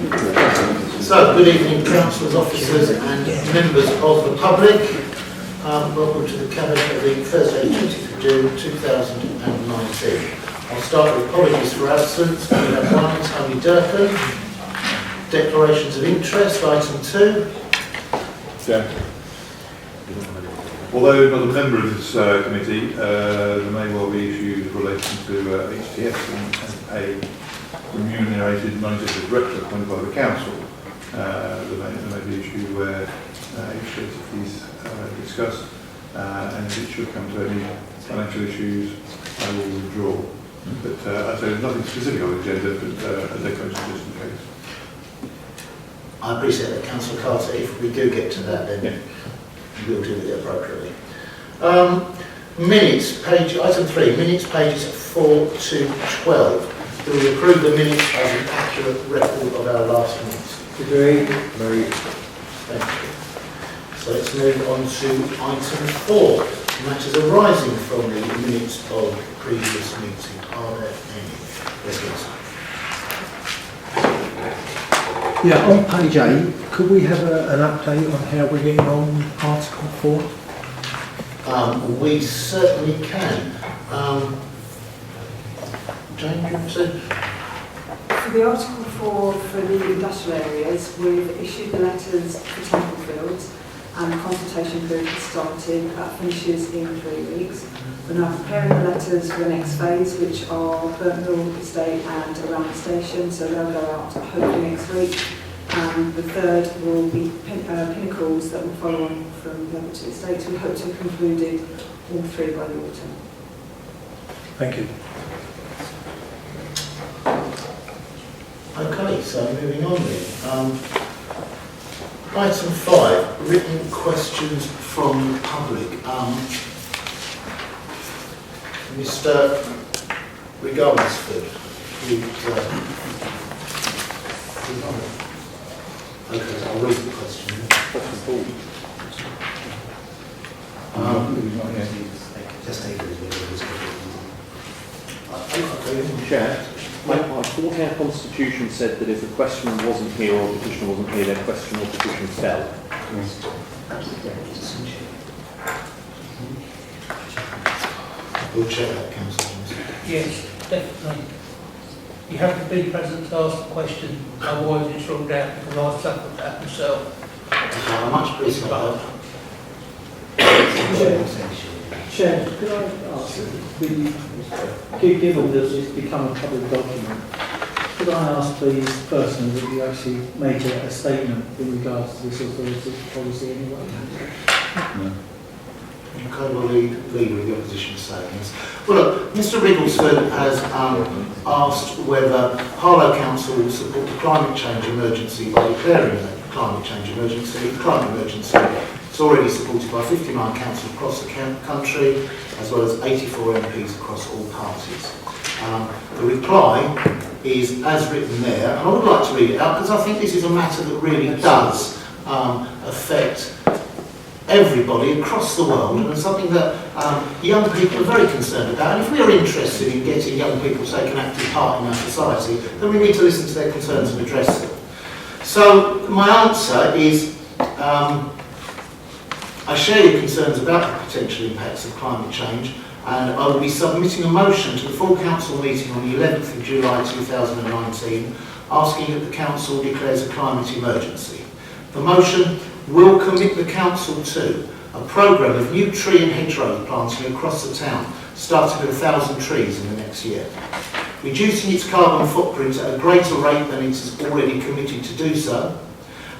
So, good evening, councillors, officers and members of the public. Welcome to the Cabinet of the Thursday, 20th of June 2019. I'll start with apologies for absence. We have one, Tony Durkin. Declarations of interest, item 2. Yeah. Although not a member of this committee, there may well be issues relating to HTS and a remunerated non-executive director appointed by the council. There may be issues where HTS fees are discussed, and if it should come to any financial issues, I will withdraw. But I'd say there's nothing specific on the agenda, but a declaration just in case. I appreciate that, Councillor Carter. If we do get to that, then we'll deal with it appropriately. Minutes, item 3, minutes pages 4 to 12. Do we approve the minutes as an accurate record of our last minutes? Agreed. Thank you. So let's move on to item 4, matters arising from the minutes of the previous meeting. Are there any? Yes, yes. Yeah, on page 8, could we have an update on how we're getting on Article 4? We certainly can. Jane, do you want to? For the Article 4 for the industrial areas, we've issued the letters for Temple Fields and the consultation period has started. That finishes in 3 weeks. We're now preparing the letters for the next phase, which are Burtonville Estate and around the station, so they'll go out hopefully next week. And the third will be Pinnacles that will follow on from the other 2 estates. We hope to have concluded all 3 by the autumn. Thank you. Okay, so moving on then. Item 5, written questions from the public. Mr. Regalsford, okay, I'll read the question. Just take it as Chair, I thought our constitution said that if a question wasn't here or a petition wasn't here, then question or petition fell. We'll check that, Councillor. Yes, definitely. You have to be present to ask the question, otherwise it's ruled out, because I've suffered that myself. I much appreciate that. Chair, could I ask, given that it's become a public document, could I ask please personally that you actually make a statement in regards to this authority policy anyway? No. Okay, we'll lead with the opposition saying this. Well, look, Mr. Rigglesford has asked whether Harlow Council will support the climate change emergency by declaring a climate change emergency. The climate emergency is already supported by 59 councils across the country, as well as 84 MPs across all parties. The reply is as written there, and I would like to read it out because I think this is a matter that really does affect everybody across the world, and something that young people are very concerned about. And if we are interested in getting young people to take an active part in our society, then we need to listen to their concerns and address them. So my answer is, I share your concerns about the potential impacts of climate change, and I will be submitting a motion to the full council meeting on the 11th of July 2019, asking that the council declares a climate emergency. The motion will commit the council to a programme of new tree and hedgerow planting across the town, starting with 1,000 trees in the next year, reducing its carbon footprint at a greater rate than it is already committed to do so,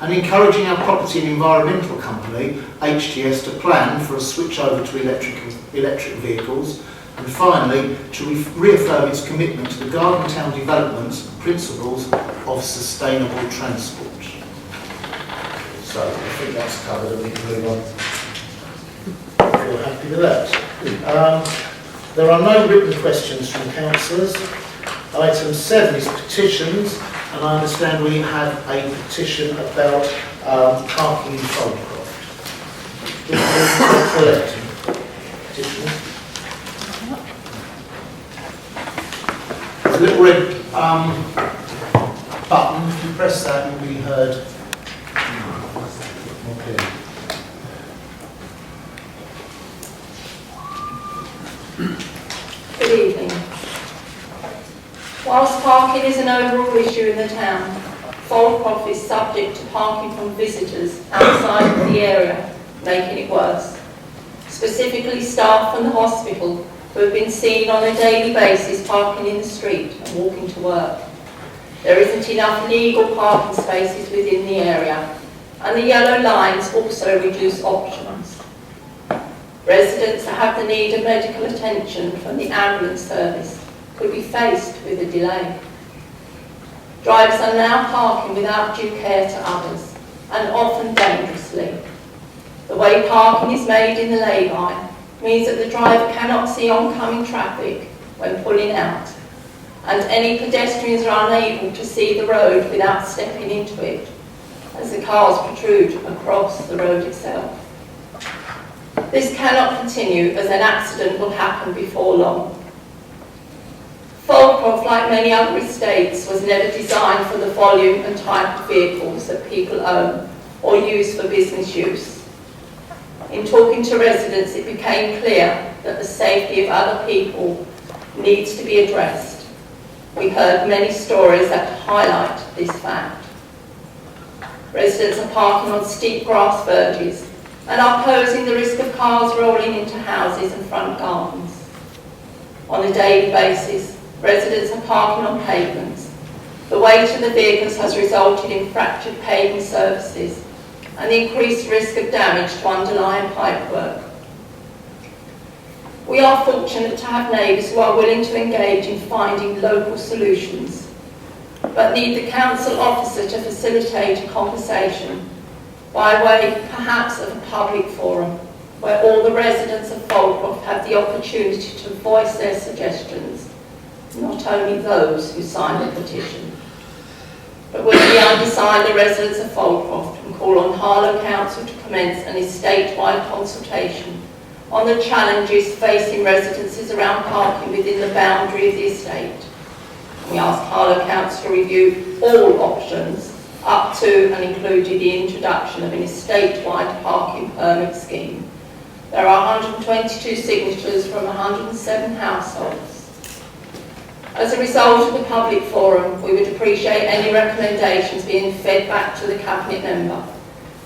and encouraging our property and environmental company, HTS, to plan for a switch over to electric vehicles, and finally, to reaffirm its commitment to the Garden Town development's principles of sustainable transport. So I think that's covered and we can move on. If you're happy with that. There are no written questions from councillors. Item 7 is petitions, and I understand we have a petition about parking in Foldcroft. Petitions. There's a little red button. If you press that, you'll be heard more clearly. Good evening. Whilst parking is an overall issue in the town, Foldcroft is subject to parking from visitors outside of the area, making it worse. Specifically staff from the hospital who have been seen on a daily basis parking in the street and walking to work. There isn't enough legal parking spaces within the area, and the yellow lines also reduce options. Residents that have the need of medical attention from the ambulance service could be faced with a delay. Drivers are now parking without due care to others, and often dangerously. The way parking is made in the lay-by means that the driver cannot see oncoming traffic when pulling out, and any pedestrians are unable to see the road without stepping into it, as the cars protrude across the road itself. This cannot continue, as an accident will happen before long. Foldcroft, like many other estates, was never designed for the volume and type of vehicles that people own or use for business use. In talking to residents, it became clear that the safety of other people needs to be addressed. We heard many stories that highlight this fact. Residents are parking on steep grass verges and are posing the risk of cars rolling into houses and front gardens. On a daily basis, residents are parking on pavements. The weight of the vehicles has resulted in fractured paving surfaces and the increased risk of damage to underlying pipework. We are fortunate to have neighbours who are willing to engage in finding local solutions, but need the council officer to facilitate a conversation by way perhaps of a public forum where all the residents of Foldcroft have the opportunity to voice their suggestions, not only those who signed the petition. But when we undersigned the residents of Foldcroft and call on Harlow Council to commence an estate-wide consultation on the challenges facing residences around parking within the boundary of the estate. We ask Harlow Council to review all options up to and including the introduction of an estate-wide parking permit scheme. There are 122 signatures from 107 households. As a result of the public forum, we would appreciate any recommendations being fed back to the Cabinet member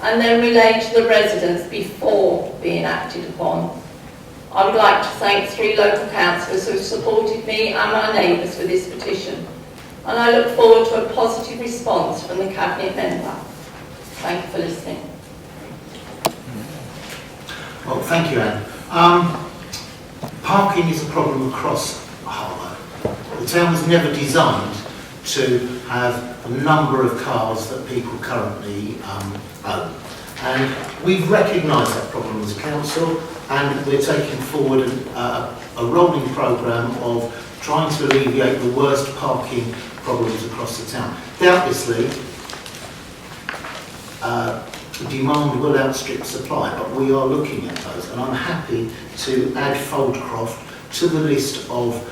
and then relayed to the residents before being acted upon. I would like to thank 3 local councillors who have supported me and my neighbours with this petition, and I look forward to a positive response from the Cabinet member. Thank you for listening. Well, thank you, Anne. Parking is a problem across Harlow. The town was never designed to have the number of cars that people currently own. And we've recognised that problem as a council, and we're taking forward a rolling programme of trying to alleviate the worst parking problems across the town. Doubtlessly, demand will outstrip supply, but we are looking at those, and I'm happy to add Foldcroft to the list of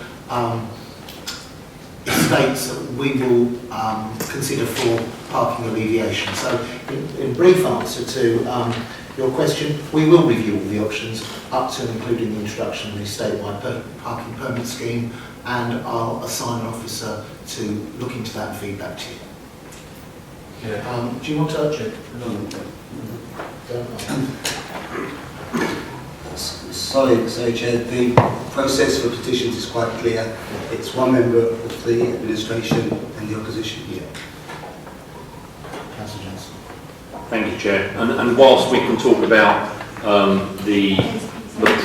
estates that we will consider for parking alleviation. So, in brief answer to your question, we will review all the options up to and including the introduction of the statewide parking permit scheme, and I'll assign an officer to look into that and feed back to you. Yeah. Do you want to urge it? Sorry, Chair, the process for petitions is quite clear. It's one member of the administration and the opposition. Yeah. Councillor Johnson. Thank you, Chair. And whilst we can talk about the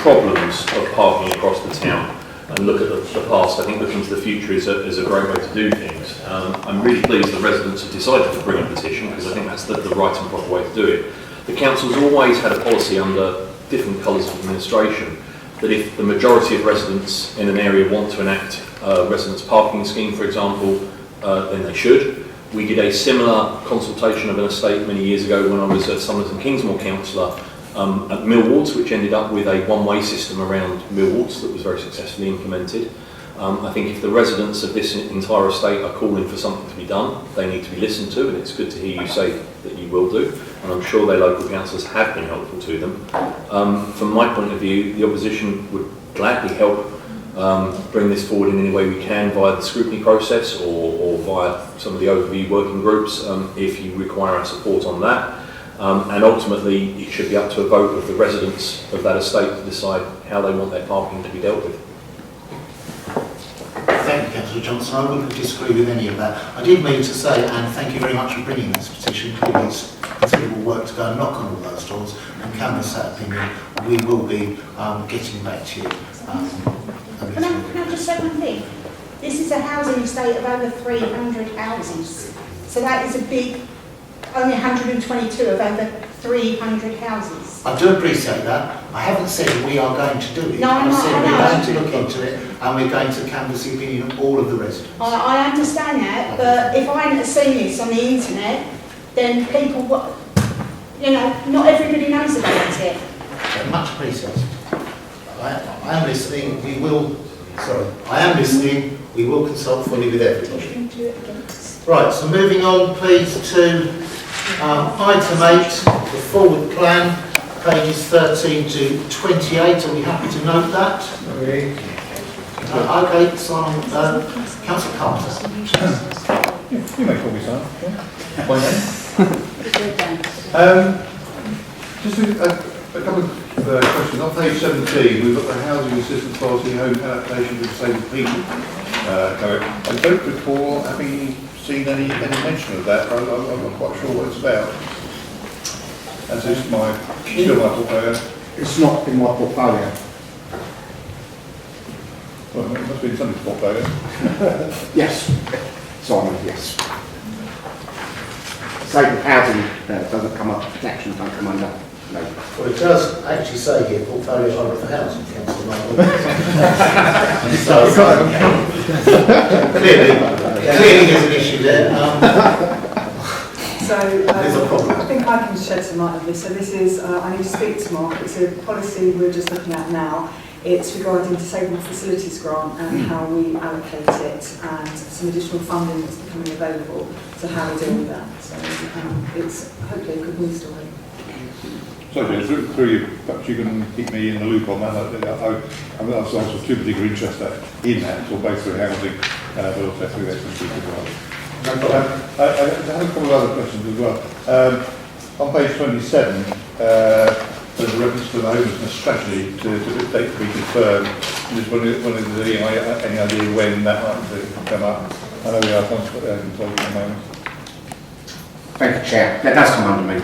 problems of parking across the town and look at the past, I think looking to the future is a great way to do things. I'm really pleased the residents have decided to bring a petition, because I think that's the right and proper way to do it. The council's always had a policy under different colours of administration that if the majority of residents in an area want to enact a residents parking scheme, for example, then they should. We did a similar consultation of an estate many years ago when I was a Somers and Kingsmore councillor at Millwards, which ended up with a one-way system around Millwards that was very successfully implemented. I think if the residents of this entire estate are calling for something to be done, they need to be listened to, and it's good to hear you say that you will do, and I'm sure their local councillors have been helpful to them. From my point of view, the opposition would gladly help bring this forward in any way we can via the scrutiny process or via some of the overview working groups if you require our support on that. And ultimately, it should be up to a vote of the residents of that estate to decide how they want their parking to be dealt with. Thank you, Councillor Johnson. I wouldn't disagree with any of that. I did mean to say, and thank you very much for bringing this petition. Clearly, it's considerable work to go and knock on all those doors and canvass that opinion. We will be getting back to you. Can I just say one thing? This is a housing estate of over 300 houses. So that is a big, only 122 of over 300 houses. I do appreciate that. I haven't said we are going to do it. No, I said I we're know. going to look into it and we're going to canvass the opinion of all of the residents. I understand that, but if I hadn't seen this on the internet, then people, not everybody knows about it. So much appreciated. I am listening. I am listening. We will consult fully with everybody. Right, so moving on please to item 8, the forward plan, pages 13 to 28. Are we happy to note that? Okay, Simon, Councillor Carter. You may call me Simon. By name. Just a couple of questions. On page 17, we've got the housing assistance policy home adaptation to disabled people. I don't recall having seen any mention of that. I'm not quite sure what it's about. As is still my portfolio. It's not in my portfolio. Well, it must be in somebody's portfolio. Yes, Simon, yes. Disabled housing doesn't come up, protection don't come under. No. Well, it does actually say here, portfolio holder for housing, Councillor clearly there's an issue there. There's a problem. I think I can shed some light on this. So this is, I need to speak to Mark. It's a policy we're just looking at now. It's regarding disabled facilities grant and how we allocate it and some additional funding that's becoming available. So how we deal with that. So it's hopefully a good news story. Sorry, through you, perhaps you can keep me in the loop on that. I was also too particular interest in that, so both through housing, but also through expertise as well. I have a couple of other questions as well. On page 27, there's a reference to the homelessness strategy to date to be confirmed. I'm just wondering any idea when that might come up. I know we are consulting at the moment. Thank you, Chair. That does come under me.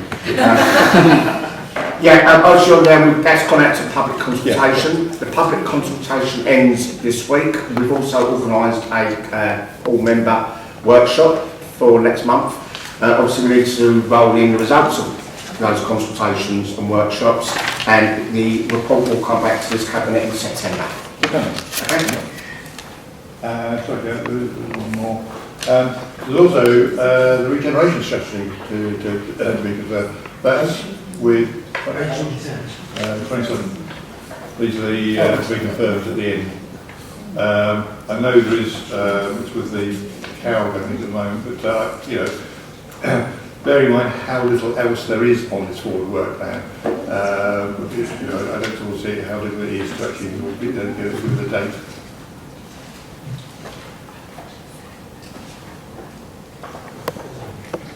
As you're there, that's gone out to public consultation. Yeah. The public consultation ends this week. We've also organised a all-member workshop for next month. Obviously, we need to roll in the results of those consultations and workshops, and the report will come back to this cabinet in September. Okay. Sorry, there's one more. There's also the regeneration strategy to be confirmed. That's with 27. These are the to be confirmed at the end. I know there is it's with the cow going at the moment, but bear in mind how little else there is on this forward work plan. I don't see how little it is to actually give the date.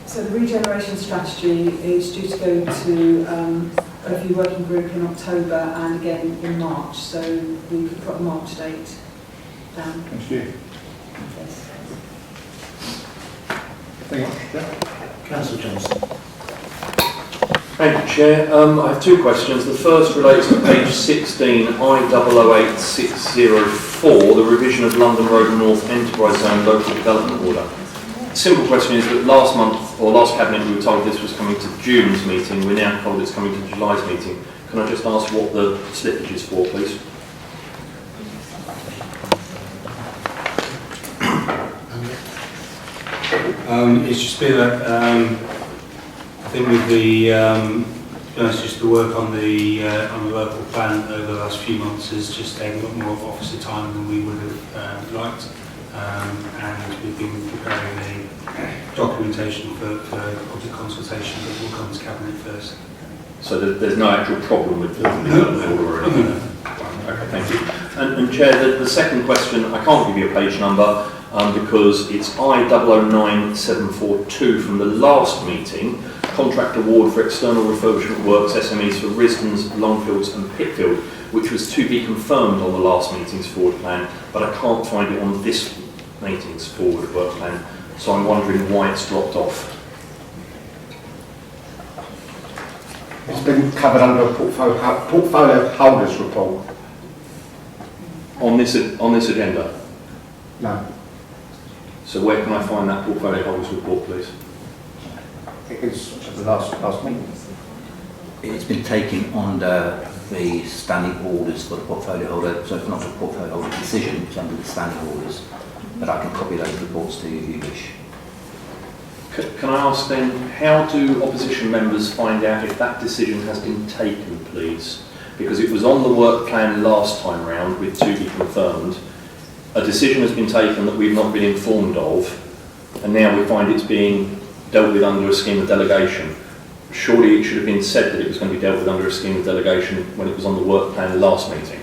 So the regeneration strategy is due to go to a review working group in October and again in March. So we could put a March date down. Thank you. Yes. Thank you. Yeah. Councillor Johnson. Thank you, Chair. I have two questions. The first relates to page 16, I008604, the revision of London Road North Enterprise Zone Local Development Order. The simple question is that last month, or last Cabinet, we were told this was coming to June's meeting. We're now told it's coming to July's meeting. Can I just ask what the slippage is for, please? It's just been I think with the be honest, just the work on the local plan over the last few months has just taken a lot more officer time than we would have liked, and we've been preparing a documentation for public consultation that will come to Cabinet first. So there's no actual problem with the order or anything? Okay, thank you. And Chair, the second question, I can't give you a page number because it's I009742 from the last meeting, contract award for external refurbishment works SMEs for Risdons, Longfields and Pitfield, which was to be confirmed on the last meeting's forward plan, but I can't find it on this meeting's forward work plan, so I'm wondering why it's dropped off. It's been covered under a portfolio holders report. On this agenda? No. So where can I find that portfolio holders report, please? It is the last meeting. It's been taken under the standing orders for the portfolio holder, so it's not a portfolio holder decision, it's under the standing orders. But I can copy those reports to you if you wish. Can I ask then, how do opposition members find out if that decision has been taken, please? Because it was on the work plan last time round with to be confirmed. A decision has been taken that we've not been informed of, and now we find it's being dealt with under a scheme of delegation. Surely it should have been said that it was going to be dealt with under a scheme of delegation when it was on the work plan last meeting.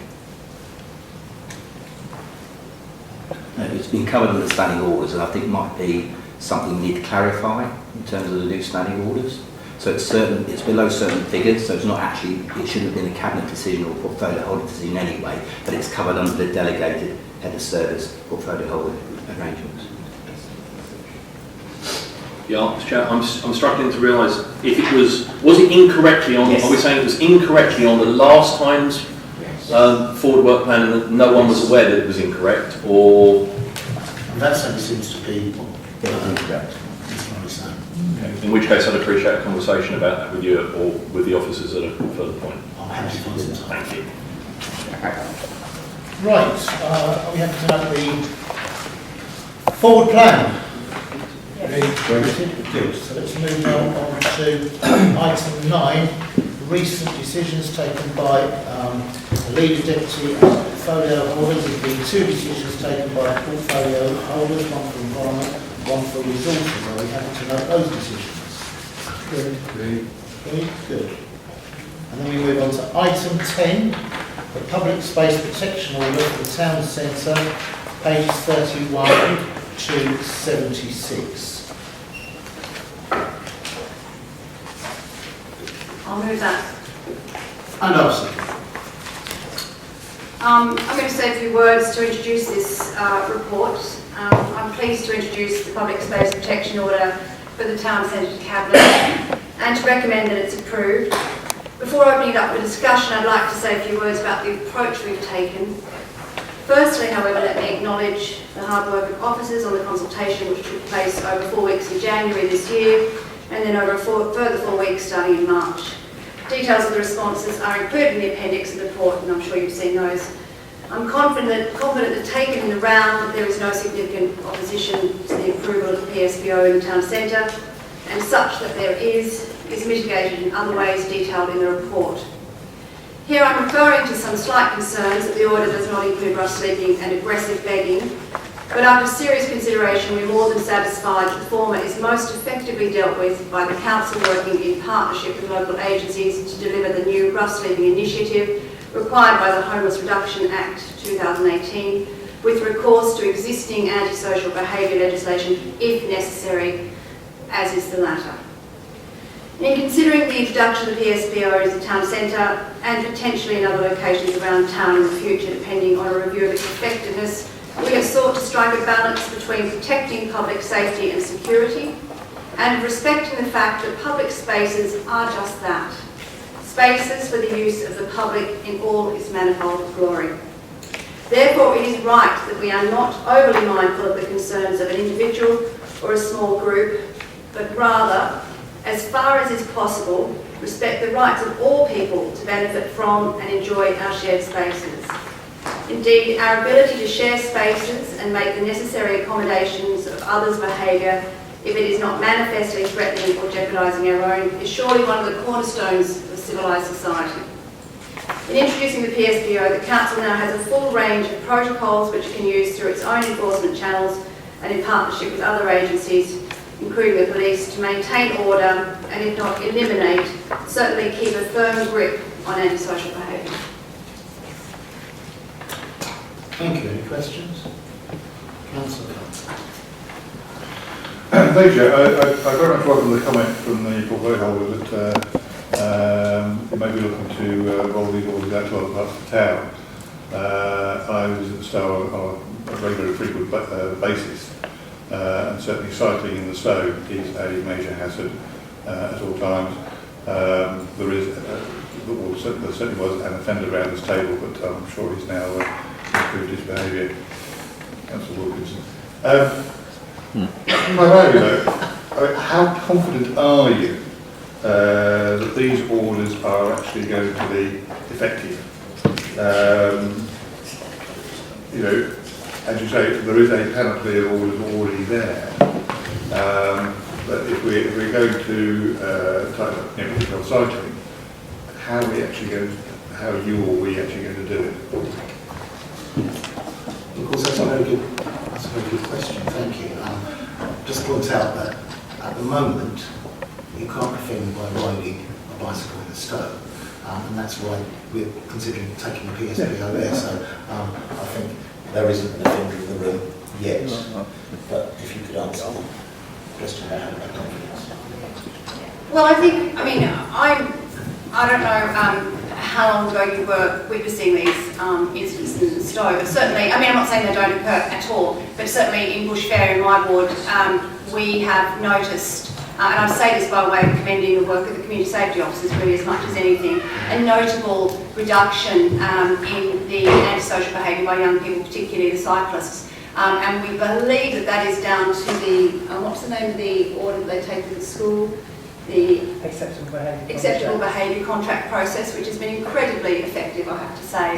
It's been covered under the standing orders, and I think might be something we need to clarify in terms of the new standing orders. So it's below certain figures, so it's not actually, it shouldn't have been a cabinet decision or portfolio holder decision anyway, but it's covered under the delegated head of service portfolio holder arrangements. Yeah, Mr. Chair, I'm struggling to realise if it was it incorrectly on, yes. Are we saying it was incorrectly on the last time's forward work plan and that no one was aware that it was incorrect, or? That certainly seems to be incorrect. In which case I'd appreciate a conversation about that with you or with the officers at a further point. I'm happy to do that. Thank you. Right, we have to have the forward plan. Good. So let's move now on to item 9, recent decisions taken by the leader, deputy and portfolio holders. There have been 2 decisions taken by portfolio holders, one for environment, one for resources. Are we happy to note those decisions? Good. Good. And then we move on to item 10, the public space protection order for the town centre, pages 31 to 76. I'll move that. And obviously. I'm going to say a few words to introduce this report. I'm pleased to introduce the Public Space Protection Order for the Town Centre Cabinet and to recommend that it's approved. Before opening it up for discussion, I'd like to say a few words about the approach we've taken. Firstly, however, let me acknowledge the hard work of officers on the consultation which took place over 4 weeks in January this year and then over a further 4 weeks starting in March. Details of the responses are included in the appendix of the report, and I'm sure you've seen those. I'm confident that taken in the round, there is no significant opposition to the approval of the PSPO in the town centre, and such that there is mitigated in other ways detailed in the report. Here I'm referring to some slight concerns that the order does not include rough sleeping and aggressive begging, but after serious consideration we're more than satisfied that the former is most effectively dealt with by the council working in partnership with local agencies to deliver the new rough sleeping initiative required by the Homeless Reduction Act 2018 with recourse to existing antisocial behaviour legislation if necessary, as is the latter. In considering the introduction of the PSPO as a town centre and potentially in other locations around town in the future depending on a review of its effectiveness, we have sought to strike a balance between protecting public safety and security and respecting the fact that public spaces are just that, spaces for the use of the public in all its manifold glory. Therefore, it is right that we are not overly mindful of the concerns of an individual or a small group, but rather, as far as is possible, respect the rights of all people to benefit from and enjoy our shared spaces. Indeed, our ability to share spaces and make the necessary accommodations of others' behaviour if it is not manifestly threatening or jeopardising our own, is surely one of the cornerstones of civilised society. In introducing the PSPO, the Council now has a full range of protocols which it can use through its own enforcement channels and in partnership with other agencies, including the police, to maintain order and, if not eliminate, certainly keep a firm grip on antisocial behaviour. Thank you. Any questions? Councillor. Thank you. I very much welcome the comment from the portfolio holder that you may be looking to roll these orders out to other parts of the town. I visit the Stowe on a regular, frequent basis, and certainly cycling in the Stowe is a major hazard at all times. There certainly was an offender around this table, but I'm sure he's now improved his behaviour. Councillor Wilkinson. Primarily though, how confident are you that these orders are actually going to be effective? You know, as you say, there is a panoply of orders already there. But if we're going to tighten up the cycling, how are we actually going to, how are you or we actually going to do it? Of course, that's a very good question. Thank you. Just point out that at the moment you can't offend by riding a bicycle in the Stowe, and that's why we're considering taking the PSPO there. So I think there isn't an offender in the room yet. But if you could answer the question about having that confidence. Well, I mean, I don't know how long ago you were witnessing these incidents in the Stowe, but certainly, I mean, I'm not saying they don't occur at all, but certainly in Bush Fair in my ward, we have noticed, and I say this by way of commending the work of the community safety officers really as much as anything, a notable reduction in the antisocial behaviour by young people, particularly the cyclists. And we believe that that is down to the, what's the name of the order that they take to the school? The acceptable behaviour contract process, which has been incredibly effective, I have to say.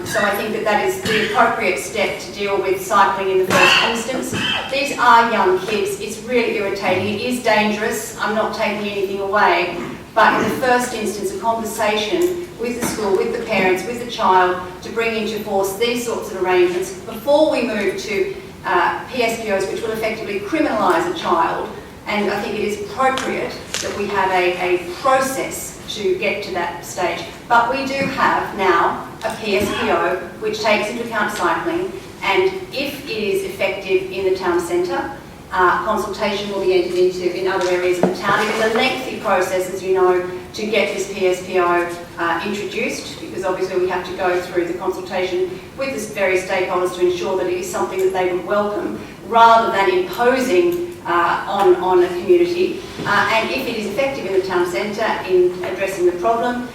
So I think that that is the appropriate step to deal with cycling in the first instance. These are young kids. It's really irritating. It is dangerous. I'm not taking anything away. But in the first instance, a conversation with the school, with the parents, with the child, to bring into force these sorts of arrangements before we move to PSPOs, which will effectively criminalise a child. And I think it is appropriate that we have a process to get to that stage. But we do have now a PSPO which takes into account cycling, and if it is effective in the town centre, consultation will be entered into in other areas of the town. It is a lengthy process, as you know, to get this PSPO introduced, because obviously we have to go through the consultation with the various stakeholders to ensure that it is something that they would welcome, rather than imposing on a community. And if it is effective in the town centre in addressing the problem,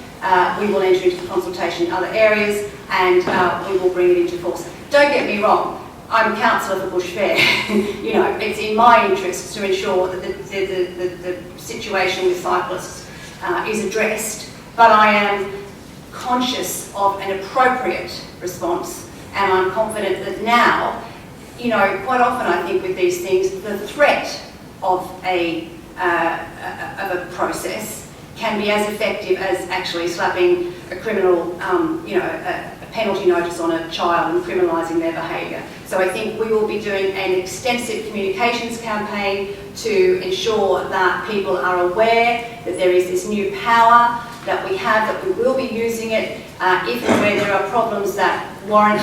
we will enter into consultation in other areas, and we will bring it into force. Don't get me wrong, I'm councillor for Bush Fair. You know, it's in my interest to ensure that the situation with cyclists is addressed, but I am conscious of an appropriate response, and I'm confident that now, you know, quite often I think with these things, the threat of a process can be as effective as actually slapping a criminal, you know, a penalty notice on a child and criminalising their behaviour. So I think we will be doing an extensive communications campaign to ensure that people are aware that there is this new power that we have, that we will be using it if and where there are problems that warrant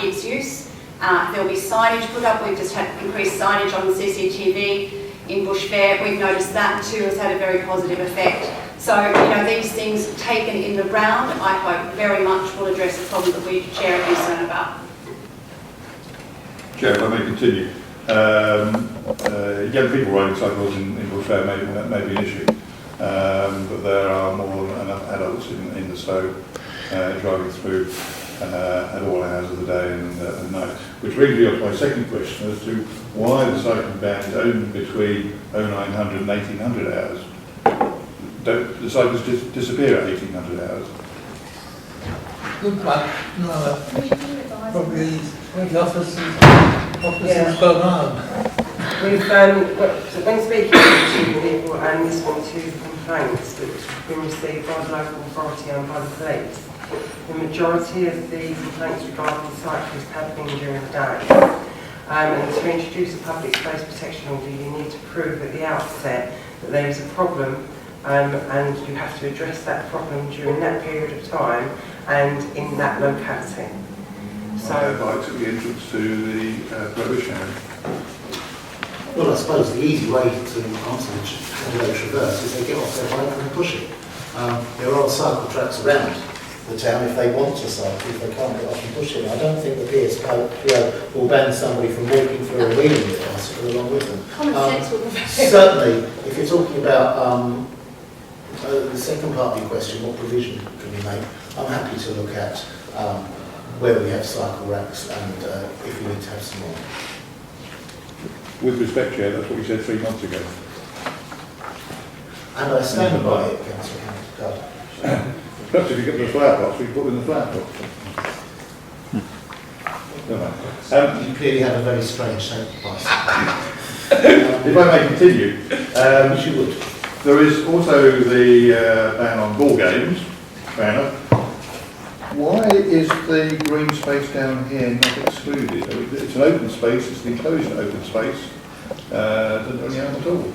its use. There'll be signage put up. We've just had increased signage on the CCTV in Bush Fair. We've noticed that too has had a very positive effect. So, you know, these things taken in the round, I hope very much will address the problem that we share a concern about. Chair, if I may continue. Young people riding cycles in Bush Fair may be an issue, but there are more than enough adults in the Stowe driving through at all hours of the day and night. Which brings me on to my second question as to why the cycling ban is only between 0900 and 1800 hours. Don't the cyclists disappear at 1800 hours? Good luck. No, probably the officers gone home. when speaking to people and listening to complaints that have been received by the local authority and by the police, the majority of the complaints regarding cyclists have been during the day. And to introduce a public space protection order, you need to prove at the outset that there is a problem, and you have to address that problem during that period of time and in that locality. So, right at the entrance to the prohibition area. Well, I suppose the easy way to answer the traverse is they get off their bike and push it. There are cycle tracks around the town if they want to cycle, if they can't get off and push it. I don't think the PSPO will ban somebody from walking through a wheeling with a bicycle along with them. Common sense will prevail. Certainly, if you're talking about the second part of your question, what provision can we make? I'm happy to look at where we have cycle racks and if we need to have some more. With respect, Chair, that's what we said 3 months ago. And I stand by it, Councillor Carter. Perhaps if you get the flower pots, we can put them in the flower pot. You clearly have a very strange shaped bicycle. If I may continue, you would. There is also the ban on ball games banner. Why is the green space down here not excluded? It's an open space, it's an enclosed open space. Doesn't do any harm at all.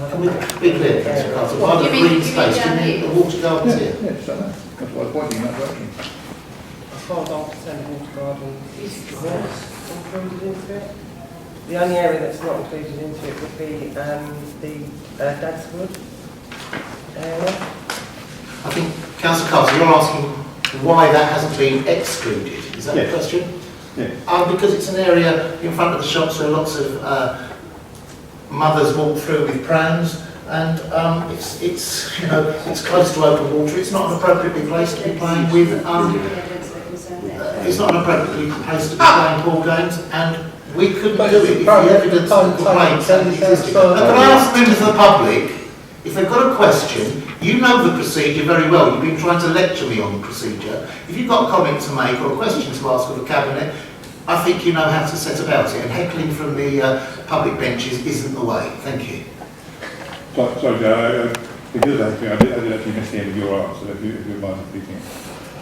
Can we be clear, Councillor Carter? By the green space, do you mean the water gardens here? Yes, I know. That's why I was pointing in that direction. as far as I'm concerned, water garden is included into it. The only area that's not included into it would be the Dadswood area. I think, Councillor Carter, you're asking why that hasn't been excluded. Is that the question? Yeah. Because it's an area in front of the shops where lots of mothers walk through with prams, and it's you know, it's close to open water. It's not an appropriately placed to be playing with. It's not an appropriately placed to be playing ball games, and we couldn't do it if the evidence of the complaints hadn't existed. Can I ask members of the public, if they've got a question, you know the procedure very well. You've been trying to lecture me on the procedure. If you've got a comment to make or a question to ask of the Cabinet, I think you know how to set about it, and heckling from the public benches isn't the way. Thank you. Sorry, Joe, because of that, I did actually miss the end of your answer, if you mind repeating it.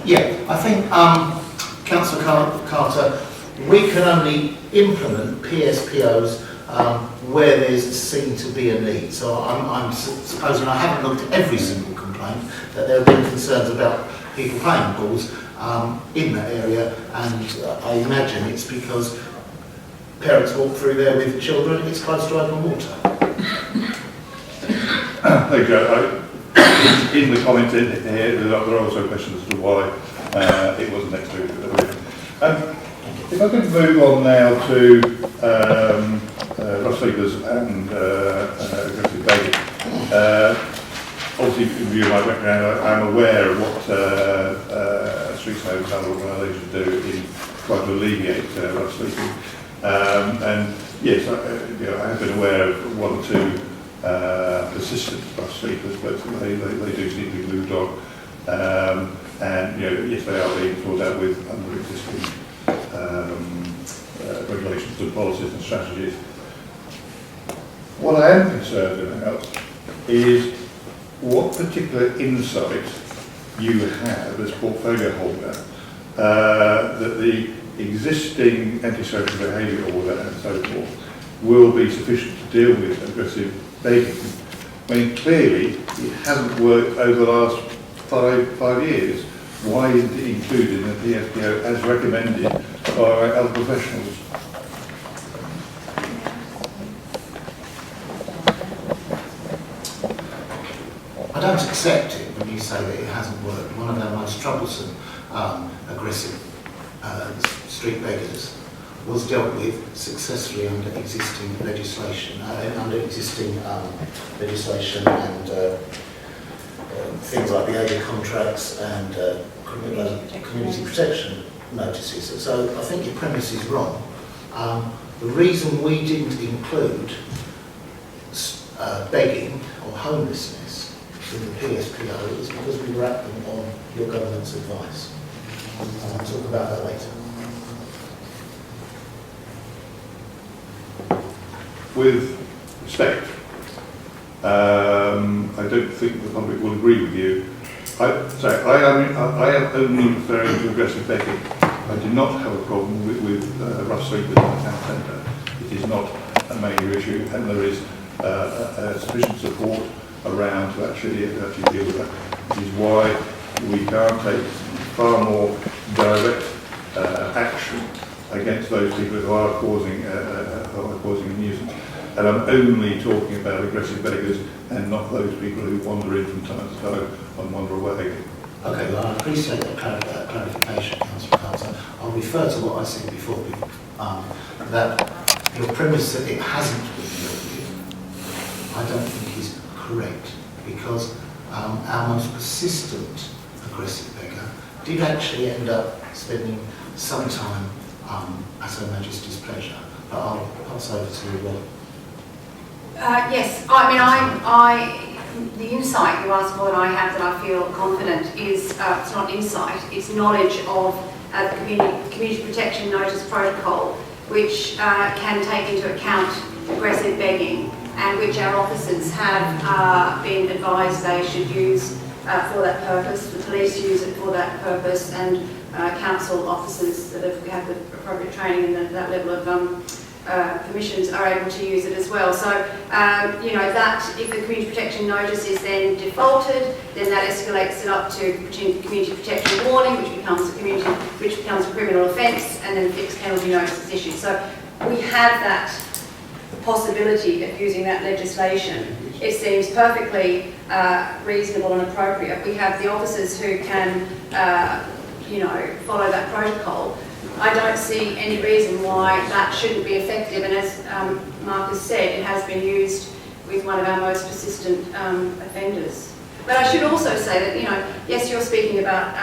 Yeah, I think, Councillor Carter, we can only implement PSPOs where there's seen to be a need. So I'm supposing, I haven't looked at every single complaint, that there have been concerns about people playing balls in that area, and I imagine it's because parents walk through there with children, it's close to open water. Thank you. In the comment here, there are also questions as to why it wasn't excluded. If I could move on now to rough sleepers and aggressive begging. Obviously, in view of my background, I'm aware of what Street Snow and other organisations do in trying to alleviate rough sleeping. And yes, I have been aware of one or two persistent rough sleepers, but they do seem to be moved on. And yes, they are being thought out with under existing regulations and policies and strategies. What I am concerned about is what particular insight you have as portfolio holder that the existing antisocial behaviour order and so forth will be sufficient to deal with aggressive begging. I mean, clearly it hasn't worked over the last five years. Why isn't it included in the PSPO as recommended by other professionals? I don't accept it when you say that it hasn't worked. One of our most troublesome aggressive street beggars was dealt with successfully under existing legislation, and things like the ADA contracts and community protection notices. So I think your premise is wrong. The reason we didn't include begging or homelessness in the PSPO is because we were acting on your government's advice. I'll talk about that later. with respect, I don't think the public will agree with you. I am only referring to aggressive begging. I do not have a problem with rough sleepers in the town centre. It is not a major issue, and there is sufficient support around to actually deal with that. Which is why we can't take far more direct action against those people who are causing a nuisance. And I'm only talking about aggressive beggars and not those people who wander in from time to time and wander away. Okay, well, I appreciate that clarification, Councillor Carter. I'll refer to what I said before, that your premise that it hasn't been dealt with, I don't think is correct, because our most persistent aggressive beggar did actually end up spending some time at Her Majesty's pleasure. But I'll pass over to you, Rob. Yes, I mean, the insight you asked for that I have that I feel confident is, it's not insight, it's knowledge of the community protection notice protocol, which can take into account aggressive begging, and which our officers have been advised they should use for that purpose. The police use it for that purpose, and council officers that have had the appropriate training and that level of permissions are able to use it as well. So, you know, that if the community protection notice is then defaulted, then that escalates it up to community protection warning, which becomes a criminal offence, and then a fixed penalty notice is issued. So we have that possibility of using that legislation. It seems perfectly reasonable and appropriate. We have the officers who can, you know, follow that protocol. I don't see any reason why that shouldn't be effective, and as Mark has said, it has been used with one of our most persistent offenders. But I should also say that, you know, yes, you're speaking about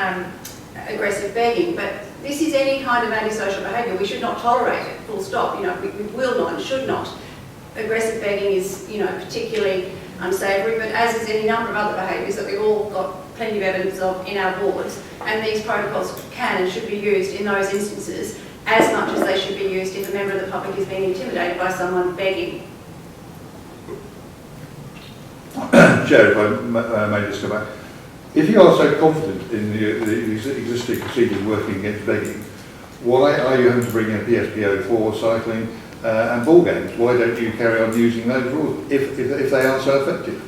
aggressive begging, but this is any kind of antisocial behaviour. We should not tolerate it, full stop. You know, we will not and should not. Aggressive begging is, you know, particularly unsavoury, but as is any number of other behaviours that we've all got plenty of evidence of in our wards, and these protocols can and should be used in those instances as much as they should be used if a member of the public is being intimidated by someone begging. Chair, if I may just come back. If you are so confident in the existing procedures working against begging, why are you having to bring in a PSPO for cycling and ball games? Why don't you carry on using those rules if they are so effective?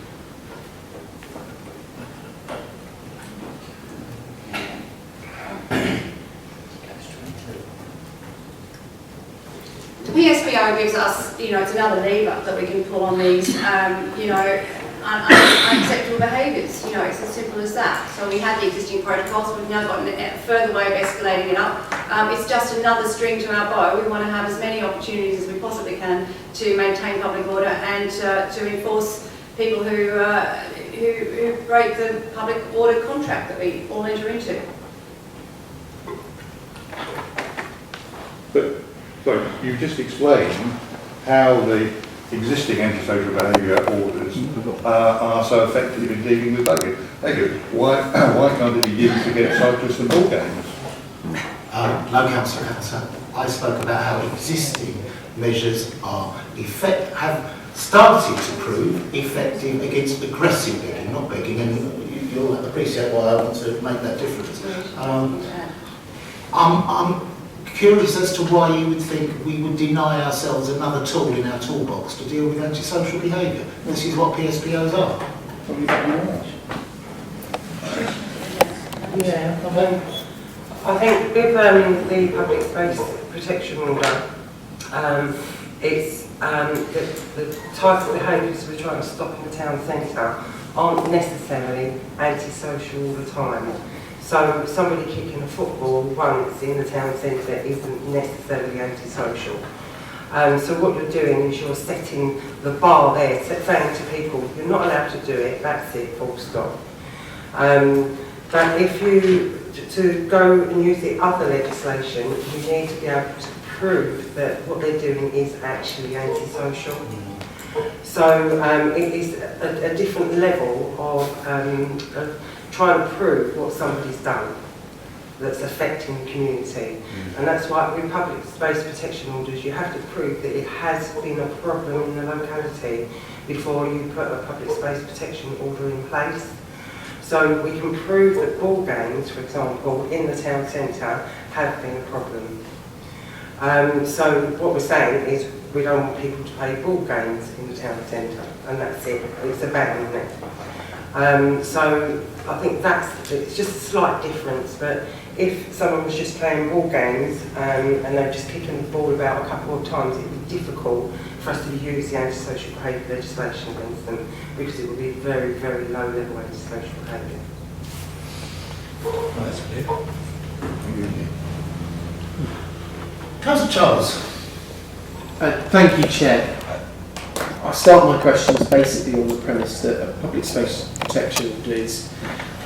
The PSPO gives us, you know, it's another lever that we can pull on these, you know, unacceptable behaviours. You know, it's as simple as that. So we had the existing protocols, we've now got a further way of escalating it up. It's just another string to our bow. We want to have as many opportunities as we possibly can to maintain public order and to enforce people who break the public order contract that we all enter into. But, sorry, you've just explained how the existing antisocial behaviour orders are so effective in dealing with begging. Thank you. Why can't it be used against cyclists and ball games? No, Councillor Carter. I spoke about how existing measures have started to prove effective against aggressive begging, not begging, and you'll appreciate why I want to make that difference. I'm curious as to why you would think we would deny ourselves another tool in our toolbox to deal with antisocial behaviour. This is what PSPOs are. Yeah, I think with the public space protection order, it's the type of behaviours we're trying to stop in the town centre aren't necessarily antisocial all the time. So somebody kicking a football once in the town centre isn't necessarily antisocial. So what you're doing is you're setting the bar there, saying to people, you're not allowed to do it, that's it, full stop. But if you, to go and use the other legislation, you need to be able to prove that what they're doing is actually antisocial. So it is a different level of trying to prove what somebody's done. that's affecting the community. And that's why with public space protection orders, you have to prove that it has been a problem in the locality before you put a public space protection order in place. So we can prove that ball games, for example, in the town centre have been a problem. So what we're saying is we don't want people to play ball games in the town centre, and that's it. It's a ban, isn't it? So I think it's just a slight difference, but if someone was just playing ball games and they're just kicking the ball about a couple of times, it would be difficult for us to use the antisocial behaviour legislation against them, because it would be very, very low level antisocial behaviour. That's clear. Councillor Charles. Thank you, Chair. I start my questions basically on the premise that a public space protection order is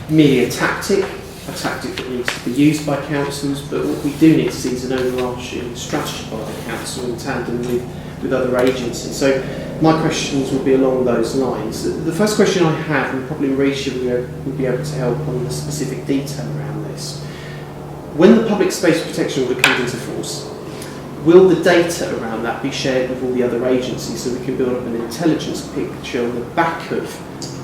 merely a tactic that needs to be used by councils, but what we do need to see is an overarching strategy by the council in tandem with other agencies. So my questions will be along those lines. The first question I have, and probably Marisha would be able to help on the specific detail around this. When the public space protection order comes into force, will the data around that be shared with all the other agencies so we can build up an intelligence picture on the back of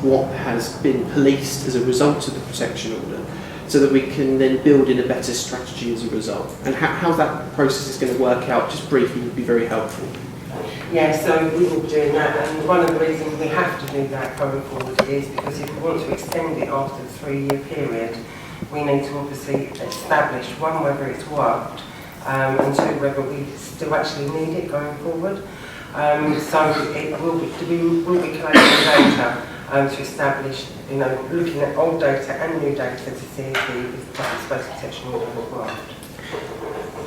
what has been policed as a result of the protection order, so that we can then build in a better strategy as a result? And how that process is going to work out, just briefly, would be very helpful. Yeah, so we will be doing that, and one of the reasons we have to do that going forward is because if we want to extend it after the 3-year period, we need to obviously establish, one, whether it's worked, and two, whether we still actually need it going forward. So it will be collecting data to establish, looking at old data and new data to see if the public space protection order has worked.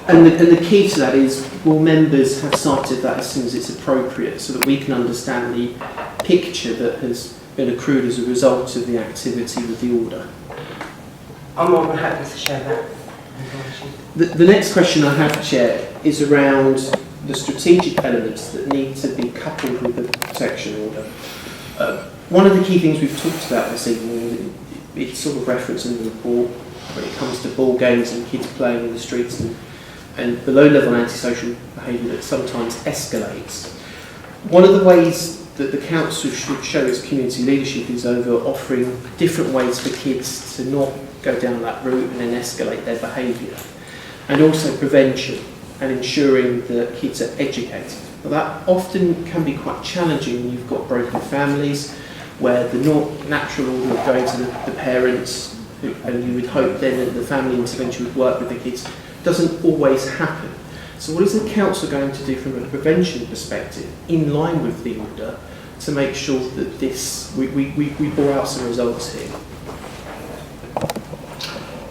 And the key to that is, will members have cited that as soon as it's appropriate, so that we can understand the picture that has been accrued as a result of the activity with the order? I'm more than happy to share that information. The next question I have, Chair, is around the strategic elements that need to be coupled with the protection order. One of the key things we've talked about this evening, it's sort of referenced in the report when it comes to ball games and kids playing in the streets and the low-level antisocial behaviour that sometimes escalates. One of the ways that the council should show its community leadership is over offering different ways for kids to not go down that route and then escalate their behaviour, and also prevention and ensuring that kids are educated. But that often can be quite challenging when you've got broken families, where the natural order of going to the parents, and you would hope then that the family intervention would work with the kids, doesn't always happen. So what is the council going to do from a prevention perspective, in line with the order, to make sure that we bore out some results here?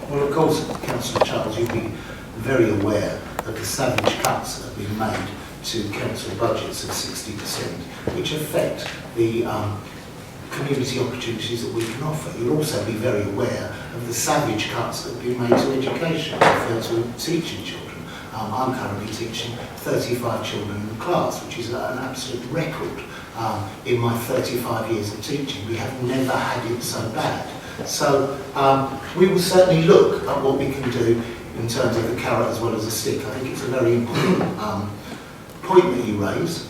Well, of course, Councillor Charles, you'll be very aware of the savage cuts that have been made to council budgets of 60%, which affect the community opportunities that we can offer. You'll also be very aware of the savage cuts that have been made to education, referred to teaching children. I'm currently teaching 35 children in the class, which is an absolute record in my 35 years of teaching. We have never had it so bad. So we will certainly look at what we can do in terms of the carrot as well as the stick. I think it's a very important point that you raise.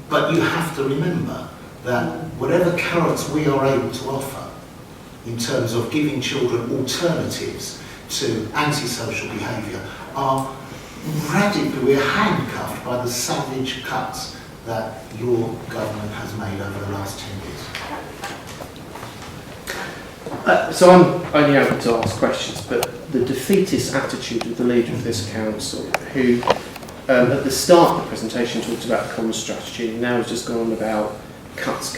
But you have to remember that whatever carrots we are able to offer in terms of giving children alternatives to antisocial behaviour are radically, we're handcuffed by the savage cuts that your government has made over the last 10 years. So I'm only able to ask questions, but the defeatist attitude of the leader of this council, who at the start of the presentation talked about common strategy, and now has just gone on about cuts.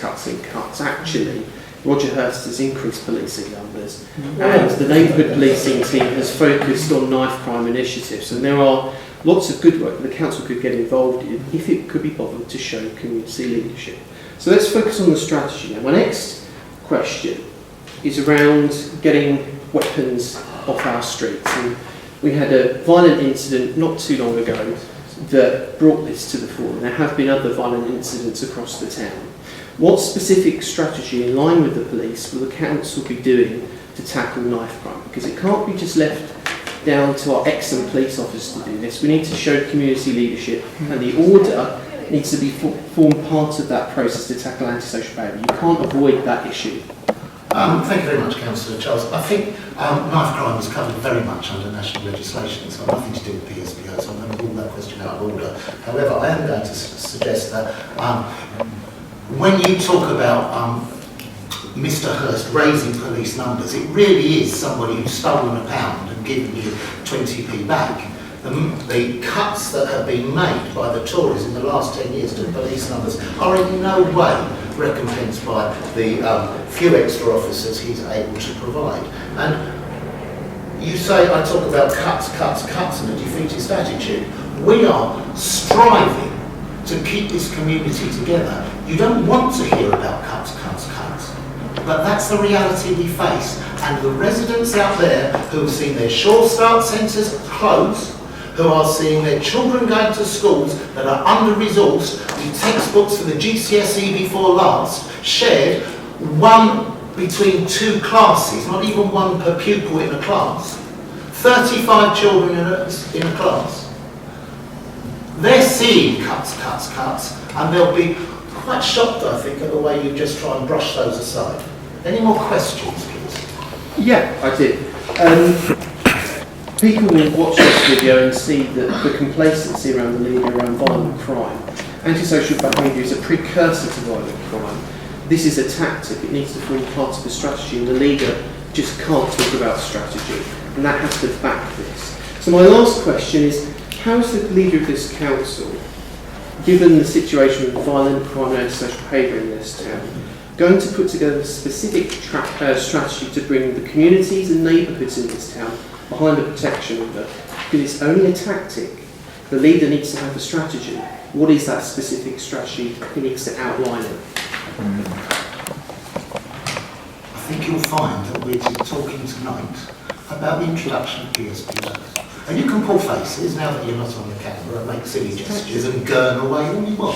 Actually, Roger Hurst has increased policing numbers, and the neighbourhood policing team has focused on knife crime initiatives, and there are lots of good work that the council could get involved in if it could be bothered to show community leadership. So let's focus on the strategy now. My next question is around getting weapons off our streets. And we had a violent incident not too long ago that brought this to the fore, and there have been other violent incidents across the town. What specific strategy, in line with the police, will the council be doing to tackle knife crime? Because because it can't be just left down to our excellent police officers to do this. We need to show community leadership, and the order needs to be form part of that process to tackle antisocial behaviour. You can't avoid that issue. Thank you very much, Councillor Charles. I think knife crime is covered very much under national legislation. It's got nothing to do with PSPO, so I'm going to rule that question out of order. However, I am going to suggest that when you talk about Mr Hurst raising police numbers, it really is somebody who's stolen a pound and given you 20p back. The cuts that have been made by the Tories in the last 10 years to police numbers are in no way recompensed by the few extra officers he's able to provide. And you say I talk about cuts and a defeatist attitude. We are striving to keep this community together. You don't want to hear about cuts. But that's the reality we face. And the residents out there who have seen their Shore Start centres close, who are seeing their children going to schools that are under-resourced, with textbooks for the GCSE before last, shared one between two classes, not even one per pupil in a class, 35 children in a class. They're seeing cuts, and they'll be quite shocked, I think, at the way you just try and brush those aside. Any more questions, please? Yeah, I did. People will watch this video and see that the complacency around the leader around violent crime, antisocial behaviour is a precursor to violent crime. This is a tactic, it needs to form part of the strategy, and the leader just can't talk about strategy, and that has to back this. So my last question is, how is the leader of this council, given the situation with violent crime and antisocial behaviour in this town, going to put together a specific strategy to bring the communities and neighbourhoods in this town behind the protection order? Because it's only a tactic. The leader needs to have a strategy. What is that specific strategy? He needs to outline it. I think you'll find that we're talking tonight about the introduction of PSPOs. And you can pull faces now that you're not on the camera and make silly gestures and gurn away all you want.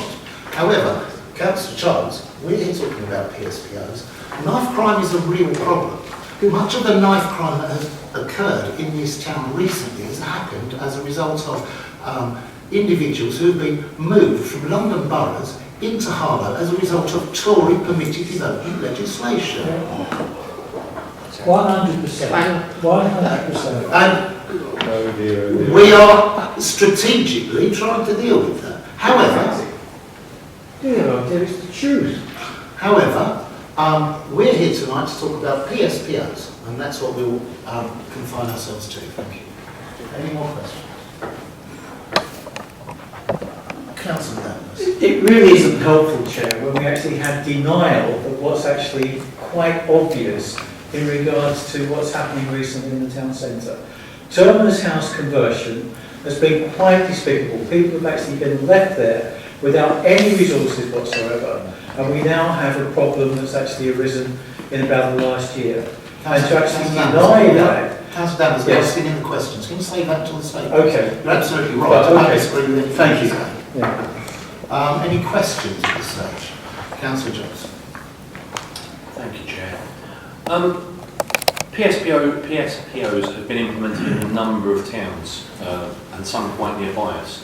However, Councillor Charles, we're here talking about PSPOs. Knife crime is a real problem. Much of the knife crime that has occurred in this town recently has happened as a result of individuals who have been moved from London boroughs into Harlow as a result of Tory permitted development legislation. 100%. 100%. And we are strategically trying to deal with that. However, it's the truth. However, we're here tonight to talk about PSPOs, and that's what we'll confine ourselves to. Thank you. Any more questions? Councillor Davis. It really isn't helpful, Chair, when we actually have denial of what's actually quite obvious in regards to what's happening recently in the town centre. Terminus House conversion has been quite despicable. People have actually been left there without any resources whatsoever, and we now have a problem that's actually arisen in about the last year. And to actually deny that... Councillor Davis, yes. Asking in the questions. Can you say that to the statement? Okay. You're absolutely right. But, okay. I disagree with anything Thank you you. say. Yeah. Any questions at this stage? Councillor Johnson. Thank you, Chair. PSPOs have been implemented in a number of towns, and some quite nearby us.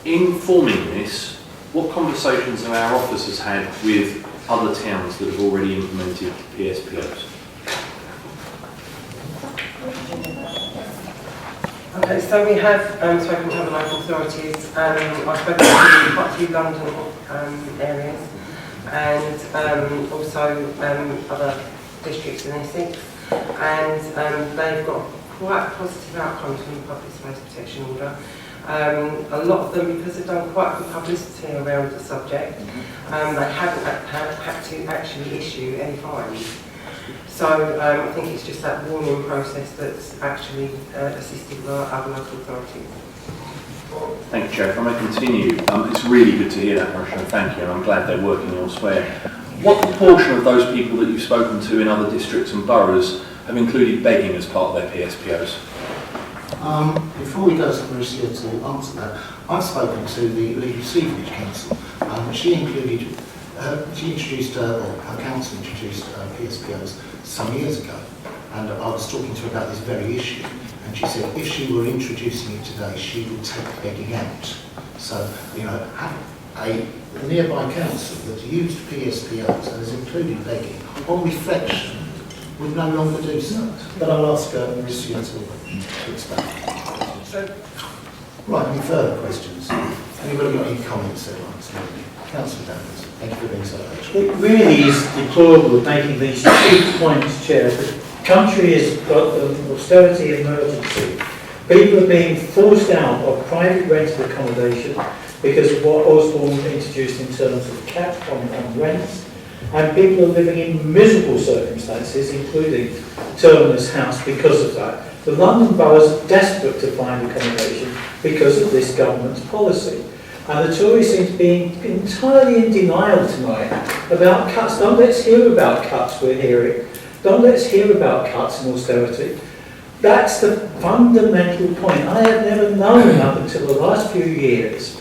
In forming this, what conversations have our officers had with other towns that have already implemented PSPOs? Okay, so we have spoken to other local authorities. I've spoken to quite a few London areas and also other districts in Essex, and they've got quite positive outcomes from the public space protection order. A lot of them, because they've done quite good publicity around the subject, they haven't had to actually issue any fines. So I think it's just that warning process that's actually assisted by other local authorities. Thank you, Chair. If I may continue, it's really good to hear that, Marcia, thank you, and I'm glad they're working elsewhere. What proportion of those people that you've spoken to in other districts and boroughs have included begging as part of their PSPOs? Before we go to Marcia to answer that, I've spoken to the Legal Stevenage Council. She introduced, or her council introduced PSPOs some years ago. and I was talking to her about this very issue, and she said if she were introducing it today, she would take begging out. So, you know, a nearby council that used PSPOs and has included begging, on reflection, would no longer do so. But I'll ask Mauricio to expand. Right, any further questions? Anybody got any comments they'd like to make? Councillor Danvers, thank you for being so patient. It really is deplorable making these 2 points, Chair. The country has got an austerity emergency. People are being forced out of private rented accommodation because of what Osborne introduced in terms of the cap on rents. And people are living in miserable circumstances, including Terminus House, because of that. The London Borough's desperate to find accommodation because of this government's policy. And the Tories seem to be entirely in denial tonight about cuts. Don't let's hear about cuts, we're hearing. Don't let's hear about cuts and austerity. That's the fundamental point. I have never known up until the last few years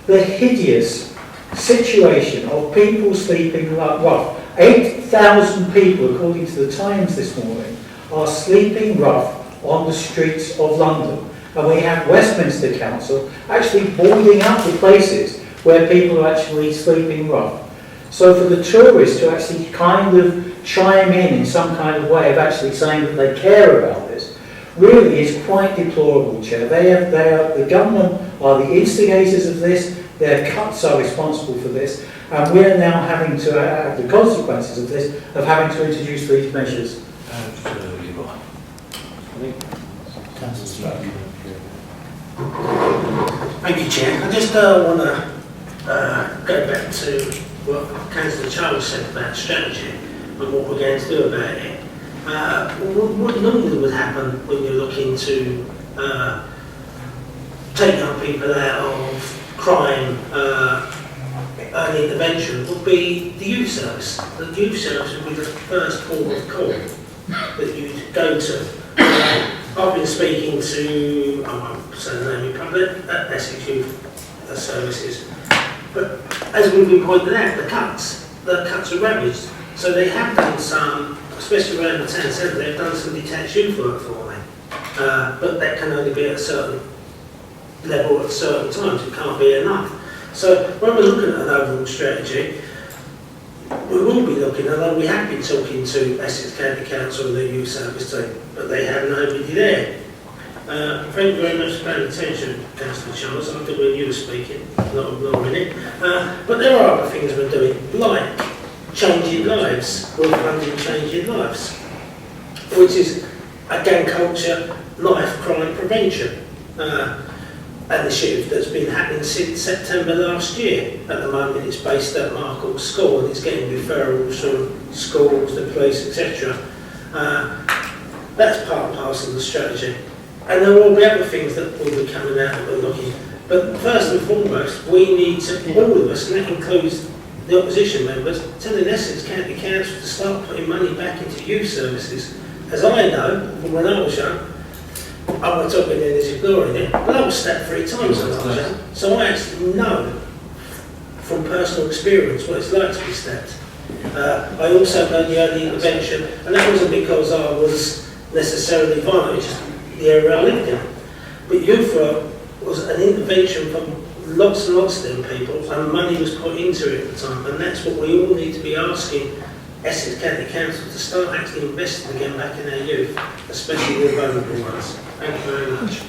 the hideous situation of people sleeping rough. 8,000 people, according to the Times this morning, are sleeping rough on the streets of London. And we have Westminster Council actually boarding up the places where people are actually sleeping rough. So for the Tories to actually kind of chime in some kind of way of actually saying that they care about this really is quite deplorable, Chair. The government are the instigators of this, their cuts are responsible for this, and we're now having to have the consequences of this, of having to introduce these measures. Thank you, Chair. I just want to go back to what Councillor Charles said about strategy and what we're going to do about it. What normally would happen when you're looking to take young people out of crime, early intervention, would be the youth service. The youth service would be the first port of call that you'd go to. I've been speaking to, I won't say the name in public, at Essex Youth Services. But as we've been pointed out, the cuts are ravaged. So they have done some, especially around the town centre, they've done some detached youth work for me. But that can only be at a certain level at certain times, it can't be enough. So when we're looking at an overall strategy, we will be looking, although we have been talking to Essex County Council and the youth service team, but they have nobody there. Thank you very much for paying attention, Councillor Charles. I think when you were speaking, not a minute. But there are other things we're doing, like changing lives. We're funding changing lives, which is a gang culture, life crime prevention. An issue that's been happening since September last year. At the moment it's based at Markle School and it's getting referrals from schools, the police, etc. That's part and parcel of the strategy. And there will be other things that will be coming out that we're looking. But first and foremost, we need to, all of us, and that includes the opposition members, telling Essex County Council to start putting money back into youth services. As I know, from when I was young, I'm not talking in is ignoring it, but I was stabbed 3 times when I was young. So I actually know from personal experience what it's like to be stabbed. I also know the early intervention, and that wasn't because I was necessarily violent, it's just the area I lived in. But youth work was an intervention from lots and lots of them people, and money was put into it at the time, and that's what we all need to be asking Essex County Council to start actually investing again back in our youth, especially the vulnerable ones. Thank you very much.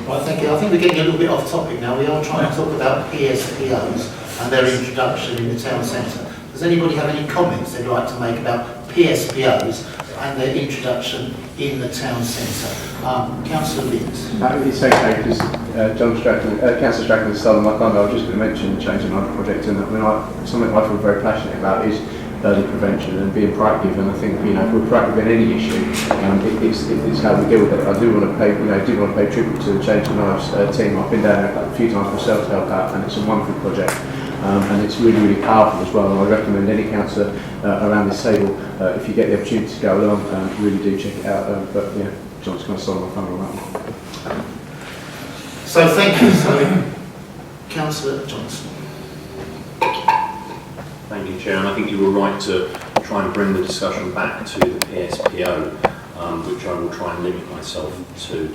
Right, thank you. I think we're getting a little bit off topic now. We are trying to talk about PSPOs and their introduction in the town centre. Does anybody have any comments they'd like to make about PSPOs and their introduction in the town centre? Councillor Linz. It's okay, because Councillor Stratton has stolen my thunder. I was just going to mention the Change in Life project, and something I feel very passionate about is early prevention and being proactive. And I think, if we're proactive in any issue, it's how we deal with it. I do want to pay, tribute to the Change in Lives team. I've been down there a few times myself to help out, and it's a wonderful project. And it's really, really powerful as well. And I recommend any councillor around this table, if you get the opportunity to go along, really do check it out. But yeah, John's kind of stolen my thunder on that one. So thank you. So, Councillor Johnson. Thank you, Chair. And I think you were right to try and bring the discussion back to the PSPO. which I will try and limit myself to.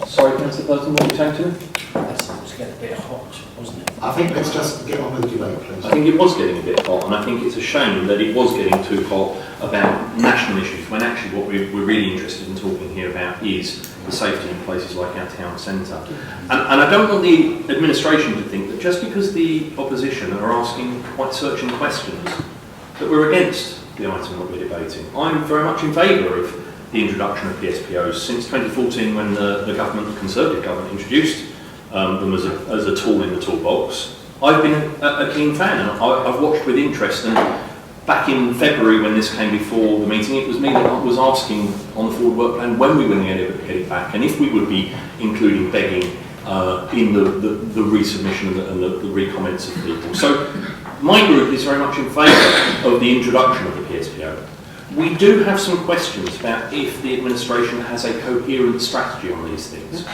Sorry, Councillor Burton, what were you saying to me? That seems to get a bit hot, wasn't it? I think let's just get on with the debate, please. I think it was getting a bit hot, and I think it's a shame that it was getting too hot about national issues, when actually what we're really interested in talking here about is the safety in places like our town centre. And I don't want the administration to think that just because the opposition are asking quite searching questions, that we're against the item that we're debating. I'm very much in favour of the introduction of PSPOs. Since 2014, when the government, the Conservative government, introduced them as a tool in the toolbox, I've been a keen fan, and I've watched with interest. And back in February, when this came before the meeting, it was me that was asking on the forward work plan when we were going to get it back, and if we would be including begging in the resubmission and the re-comments of people. So my group is very much in favour of the introduction of the PSPO. We do have some questions about if the administration has a coherent strategy on these things.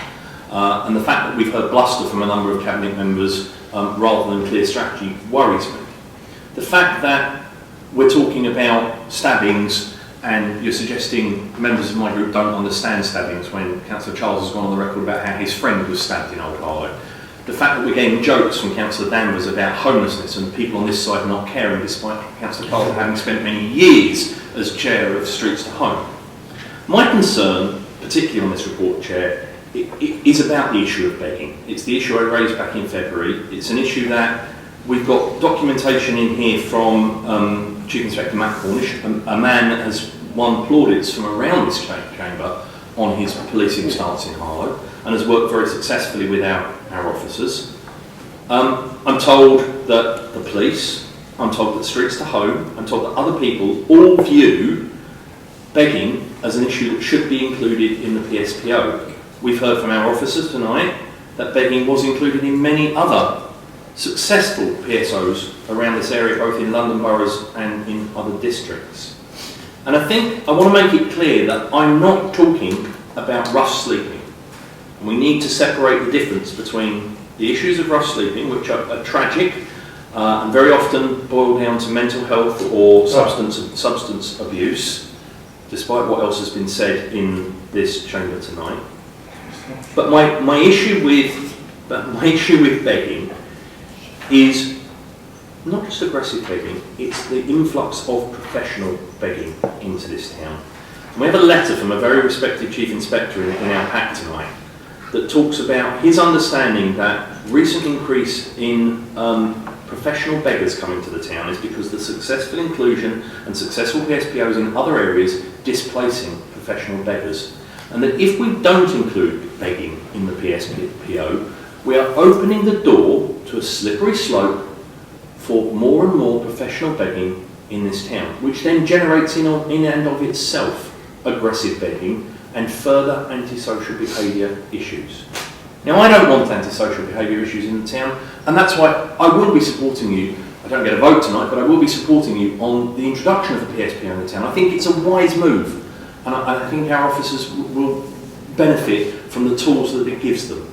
And the fact that we've heard bluster from a number of cabinet members rather than clear strategy worries me. The fact that we're talking about stabbings and you're suggesting members of my group don't understand stabbings when Councillor Charles has gone on the record about how his friend was stabbed in Old Harlow. The fact that we're getting jokes from Councillor Danvers about homelessness and people on this side not caring, despite Councillor Carter having spent many years as chair of Streets to Home. My concern, particularly on this report, Chair, is about the issue of begging. It's the issue I raised back in February. It's an issue that we've got documentation in here from Chief Inspector Matt Cornish, a man that has won plaudits from around this chamber on his policing stance in Harlow and has worked very successfully with our officers. I'm told that the police, I'm told that Streets to Home, I'm told that other people all view begging as an issue that should be included in the PSPO. We've heard from our officers tonight that begging was included in many other successful PSOs around this area, both in London boroughs and in other districts. And I think I want to make it clear that I'm not talking about rough sleeping. And we need to separate the difference between the issues of rough sleeping, which are tragic and very often boil down to mental health or substance abuse, despite what else has been said in this chamber tonight. But my issue with begging is not just aggressive begging, it's the influx of professional begging into this town. And we have a letter from a very respected Chief Inspector in our pack tonight that talks about his understanding that recent increase in professional beggars coming to the town is because the successful inclusion and successful PSPOs in other areas displacing professional beggars. And that if we don't include begging in the PSPO, we are opening the door to a slippery slope for more and more professional begging in this town, which then generates in and of itself aggressive begging and further antisocial behaviour issues. Now, I don't want antisocial behaviour issues in the town, and that's why I will be supporting you. I don't get a vote tonight, but I will be supporting you on the introduction of the PSPO in the town. I think it's a wise move, and I think our officers will benefit from the tools that it gives them.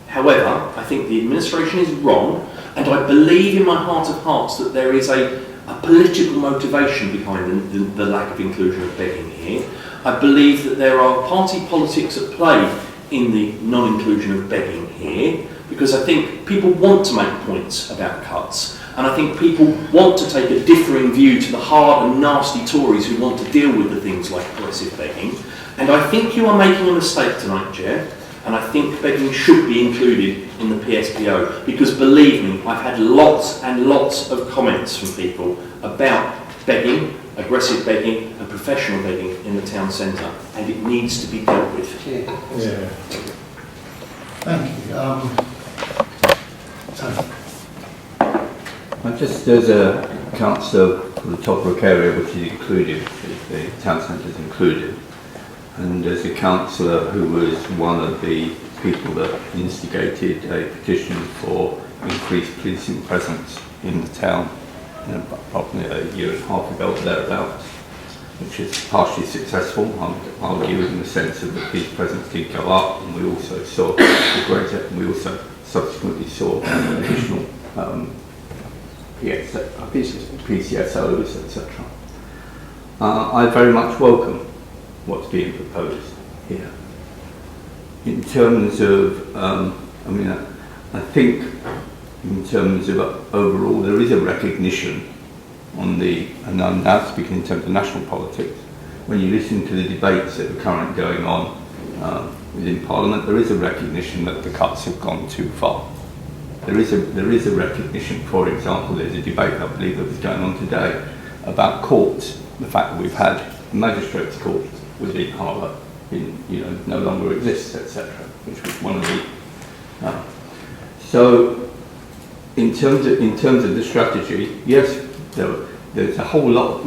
However, I think the administration is wrong, and I believe in my heart of hearts that there is a political motivation behind the lack of inclusion of begging here. I believe that there are party politics at play in the non-inclusion of begging here, because I think people want to make points about cuts, and I think people want to take a differing view to the hard and nasty Tories who want to deal with the things like aggressive begging. And I think you are making a mistake tonight, Chair, and I think begging should be included in the PSPO, because believe me, I've had lots and lots of comments from people about begging, aggressive begging and professional begging in the town centre, and it needs to be dealt with. Yeah. Thank you. Just as a councillor for the Tobruk area, which is included, the town centre is included, and as a councillor who was one of the people that instigated a petition for increased policing presence in the town, probably a year and a half ago or thereabouts, which is partially successful, I would argue, in the sense that the police presence did go up, and we also saw we also subsequently saw additional PCSOs, etc. I very much welcome what's being proposed here. In terms of, I think in terms of overall there is a recognition on the, and I'm now speaking in terms of national politics, when you listen to the debates that are currently going on within Parliament, there is a recognition that the cuts have gone too far. There is a recognition. For example, there's a debate, I believe, that was going on today about courts, the fact that we've had magistrates' courts within Harlow no longer exists, etc., which was one of the. So, in terms of the strategy, yes, there's a whole lot.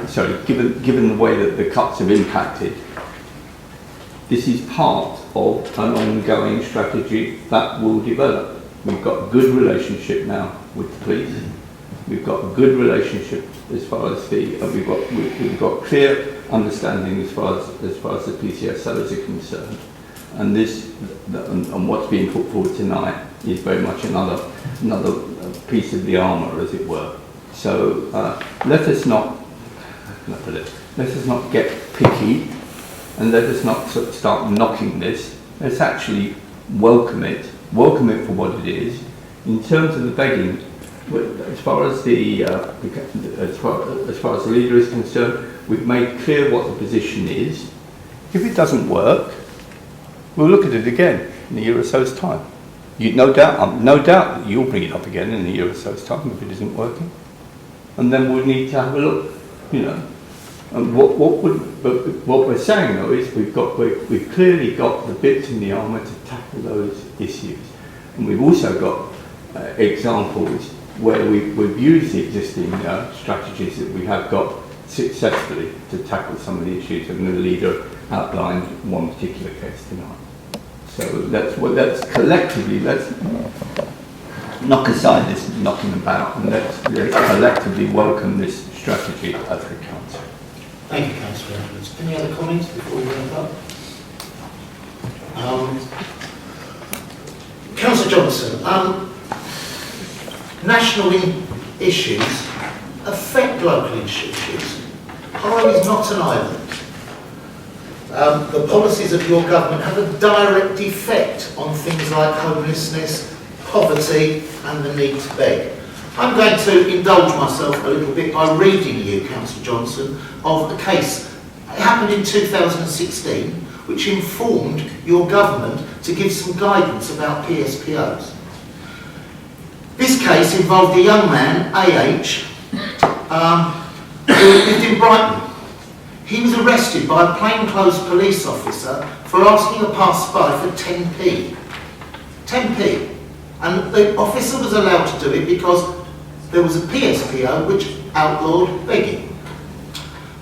Sorry, given the way that the cuts have impacted, this is part of an ongoing strategy that will develop. We've got a good relationship now with the police. We've got a good relationship as far as we've got clear understanding as far as the PCSOs are concerned. And and what's being put forward tonight is very much another piece of the armour, as it were. So let us not get picky, and let us not start knocking this. Let's actually welcome it for what it is. In terms of the begging, as far as the leader is concerned, we've made clear what the position is. If it doesn't work, we'll look at it again in a year or so's time. No doubt that you'll bring it up again in a year or so's time if it isn't working, and then we'll need to have a look. And what we're saying though is we've clearly got the bits in the armour to tackle those issues, and we've also got examples where we've used the existing strategies that we have got successfully to tackle some of the issues, and the leader outlined one particular case tonight. So let's collectively knock aside this knocking about, and let's collectively welcome this strategy as a council. Thank you, Councillor Edwards. Any other comments before we wrap up? Councillor Johnson, national issues affect local issues. Harlow is not an island. The policies of your government have a direct effect on things like homelessness, poverty and the need to beg. I'm going to indulge myself a little bit by reading you, Councillor Johnson, of a case. It happened in 2016, which informed your government to give some guidance about PSPOs. This case involved a young man, AH, who lived in Brighton. He was arrested by a plainclothes police officer for asking a passer-by for 10p. 10p. And the officer was allowed to do it because there was a PSPO which outlawed begging.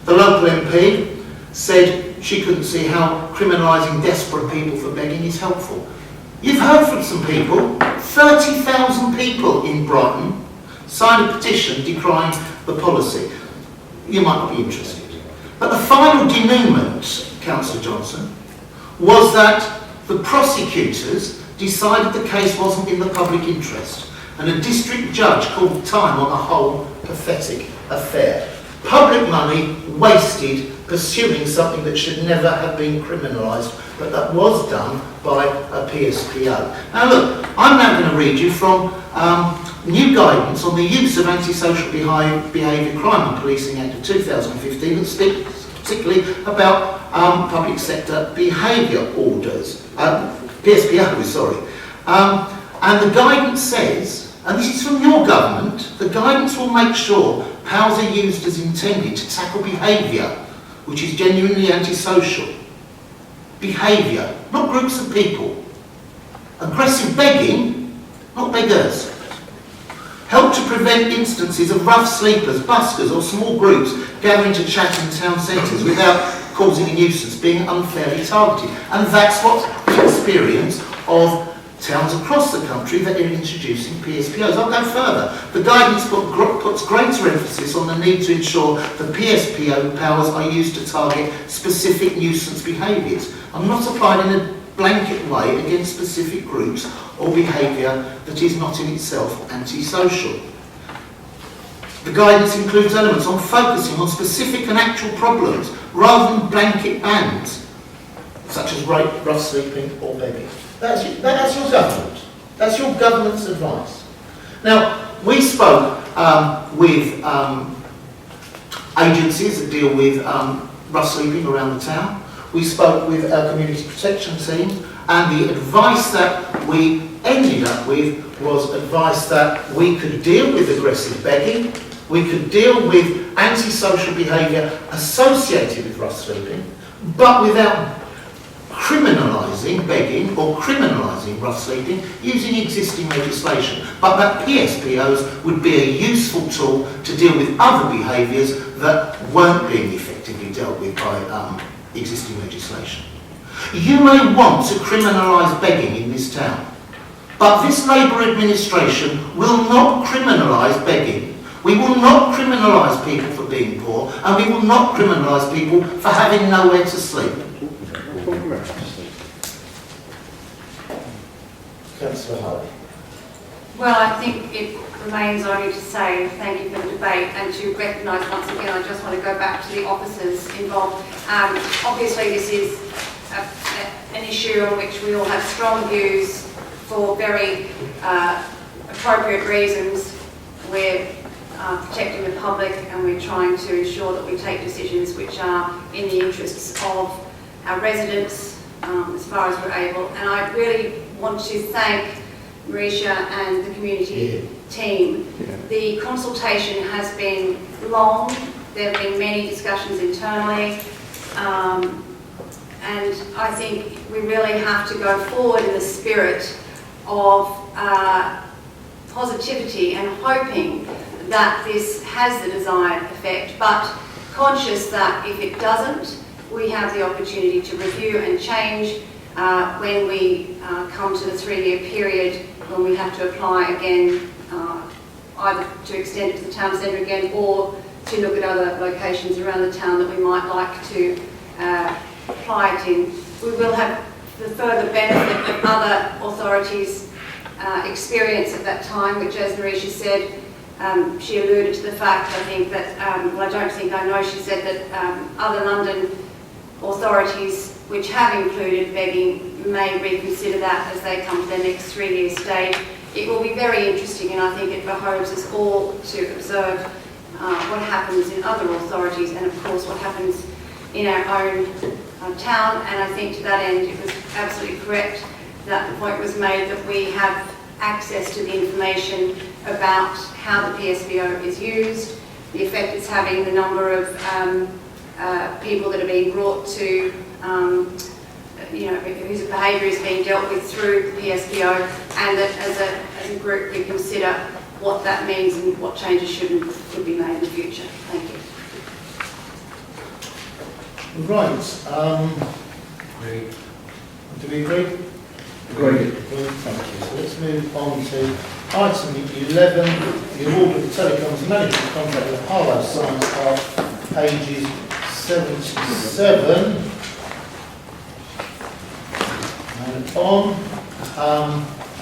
The local MP said she couldn't see how criminalising desperate people for begging is helpful. You've heard from some people. 30,000 people in Brighton signed a petition decrying the policy. You might not be interested. But the final denouement, Councillor Johnson, was that the prosecutors decided the case wasn't in the public interest, and a district judge called time on the whole pathetic affair. Public money wasted pursuing something that should never have been criminalised, but that was done by a PSPO. Now look, I'm now going to read you from new guidance on the use of antisocial behaviour crime and policing Act of 2015 that speaks particularly about public sector behaviour orders, PSPOs, sorry. And the guidance says, and this is from your government, the guidance will make sure powers are used as intended to tackle behaviour which is genuinely antisocial. Behaviour, not groups of people. Aggressive begging, not beggars. Help to prevent instances of rough sleepers, buskers or small groups gathering to chat in town centres without causing a nuisance, being unfairly targeted. And that's what the experience of towns across the country that are introducing PSPOs. I'll go further. The guidance puts greater emphasis on the need to ensure that PSPO powers are used to target specific nuisance behaviours and not applied in a blanket way against specific groups or behaviour that is not in itself antisocial. The guidance includes elements on focusing on specific and actual problems rather than blanket bans, such as rape, rough sleeping or begging. That's your government. That's your government's advice. Now, we spoke with agencies that deal with rough sleeping around the town. We spoke with our community protection team, and the advice that we ended up with was advice that we could deal with aggressive begging, we could deal with antisocial behaviour associated with rough sleeping, but without criminalising begging or criminalising rough sleeping using existing legislation. But that PSPOs would be a useful tool to deal with other behaviours that weren't being effectively dealt with by existing legislation. You may want to criminalise begging in this town, but this Labour administration will not criminalise begging. We will not criminalise people for being poor, and we will not criminalise people for having nowhere to sleep. Councillor Harlow. Well, I think it remains only to say thank you for the debate and to recognise once again, I just want to go back to the officers involved. Obviously this is an issue on which we all have strong views for very appropriate reasons. We're protecting the public and we're trying to ensure that we take decisions which are in the interests of our residents as far as we're able. And I really want to thank Marisha and the community team. The consultation has been long. There have been many discussions internally. And I think we really have to go forward in the spirit of positivity and hoping that this has the desired effect, but conscious that if it doesn't, we have the opportunity to review and change when we come to the 3-year period when we have to apply again, either to extend it to the town centre again or to look at other locations around the town that we might like to apply it in. We will have the further benefit of other authorities' experience at that time, which, as Marisha said, she alluded to the fact, I think, that, well, I don't think, I know she said that other London authorities which have included begging may reconsider that as they come to their next 3-year stage. It will be very interesting, and I think it behoves us all to observe what happens in other authorities and, of course, what happens in our own town. And I think to that end it was absolutely correct that the point was made that we have access to the information about how the PSBO is used, the effect it's having, the number of people that are being brought to, whose behaviour is being dealt with through the PSBO, and that as a group we consider what that means and what changes could be made in the future. Thank you. Right. Do we agree? Agreed. Thank you. So let's move on to item 11, the award of the telecoms management contract with Harlow Science Park, pages 77 and on.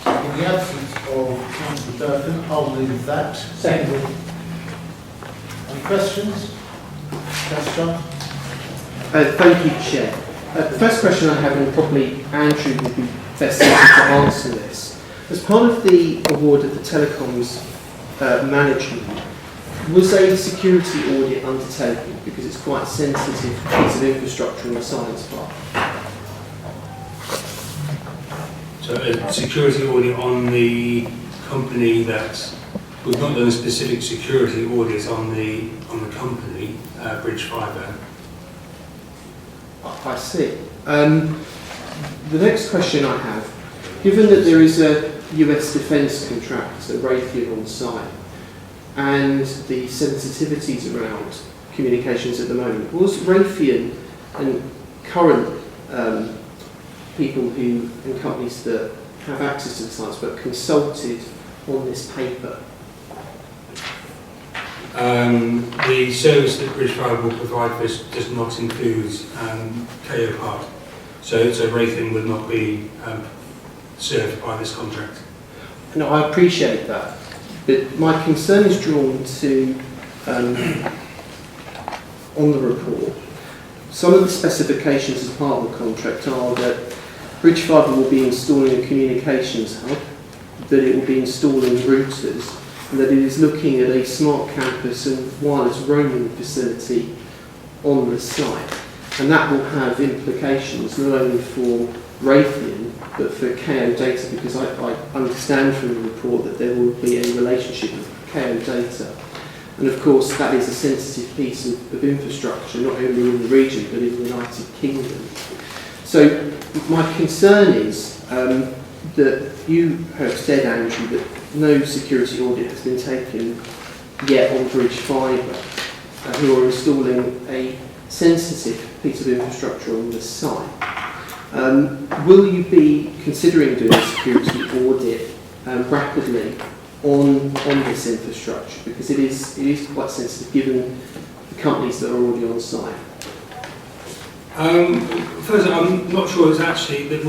In the absence of Councillor Durkin, I'll move that. Seconded. Any questions? Councillor John? Thank you, Chair. The first question I have, and probably Andrew would be best suited to answer this. As part of the award of the telecoms management, was a security audit undertaken, because it's quite a sensitive piece of infrastructure in the science park? So a security audit on the company that, we've not done a specific security audit on the company, Bridge Fibre. I see. The next question I have, given that there is a US defence contractor, Raytheon, on site, and the sensitivities around communications at the moment, was Raytheon and current people and companies that have access to the science but consulted on this paper? The service that Bridge Fibre will provide for us does not include KO Park, so Raytheon would not be served by this contract. No, I appreciate that, but my concern is drawn to on the report. Some of the specifications as part of the contract are that Bridge Fibre will be installing a communications hub, that it will be installing routers, and that it is looking at a smart campus and wireless roaming facility on the site. And that will have implications not only for Raytheon, but for KO Data, because I understand from the report that there will be a relationship with KO Data. And of course, that is a sensitive piece of infrastructure, not only in the region, but in the United Kingdom. So my concern is that you have said, Andrew, that no security audit has been taken yet on Bridge Fibre, who are installing a sensitive piece of infrastructure on the site. Will you be considering doing a security audit rapidly on this infrastructure, because it is quite sensitive given the companies that are already on site? First, I'm not sure it's actually that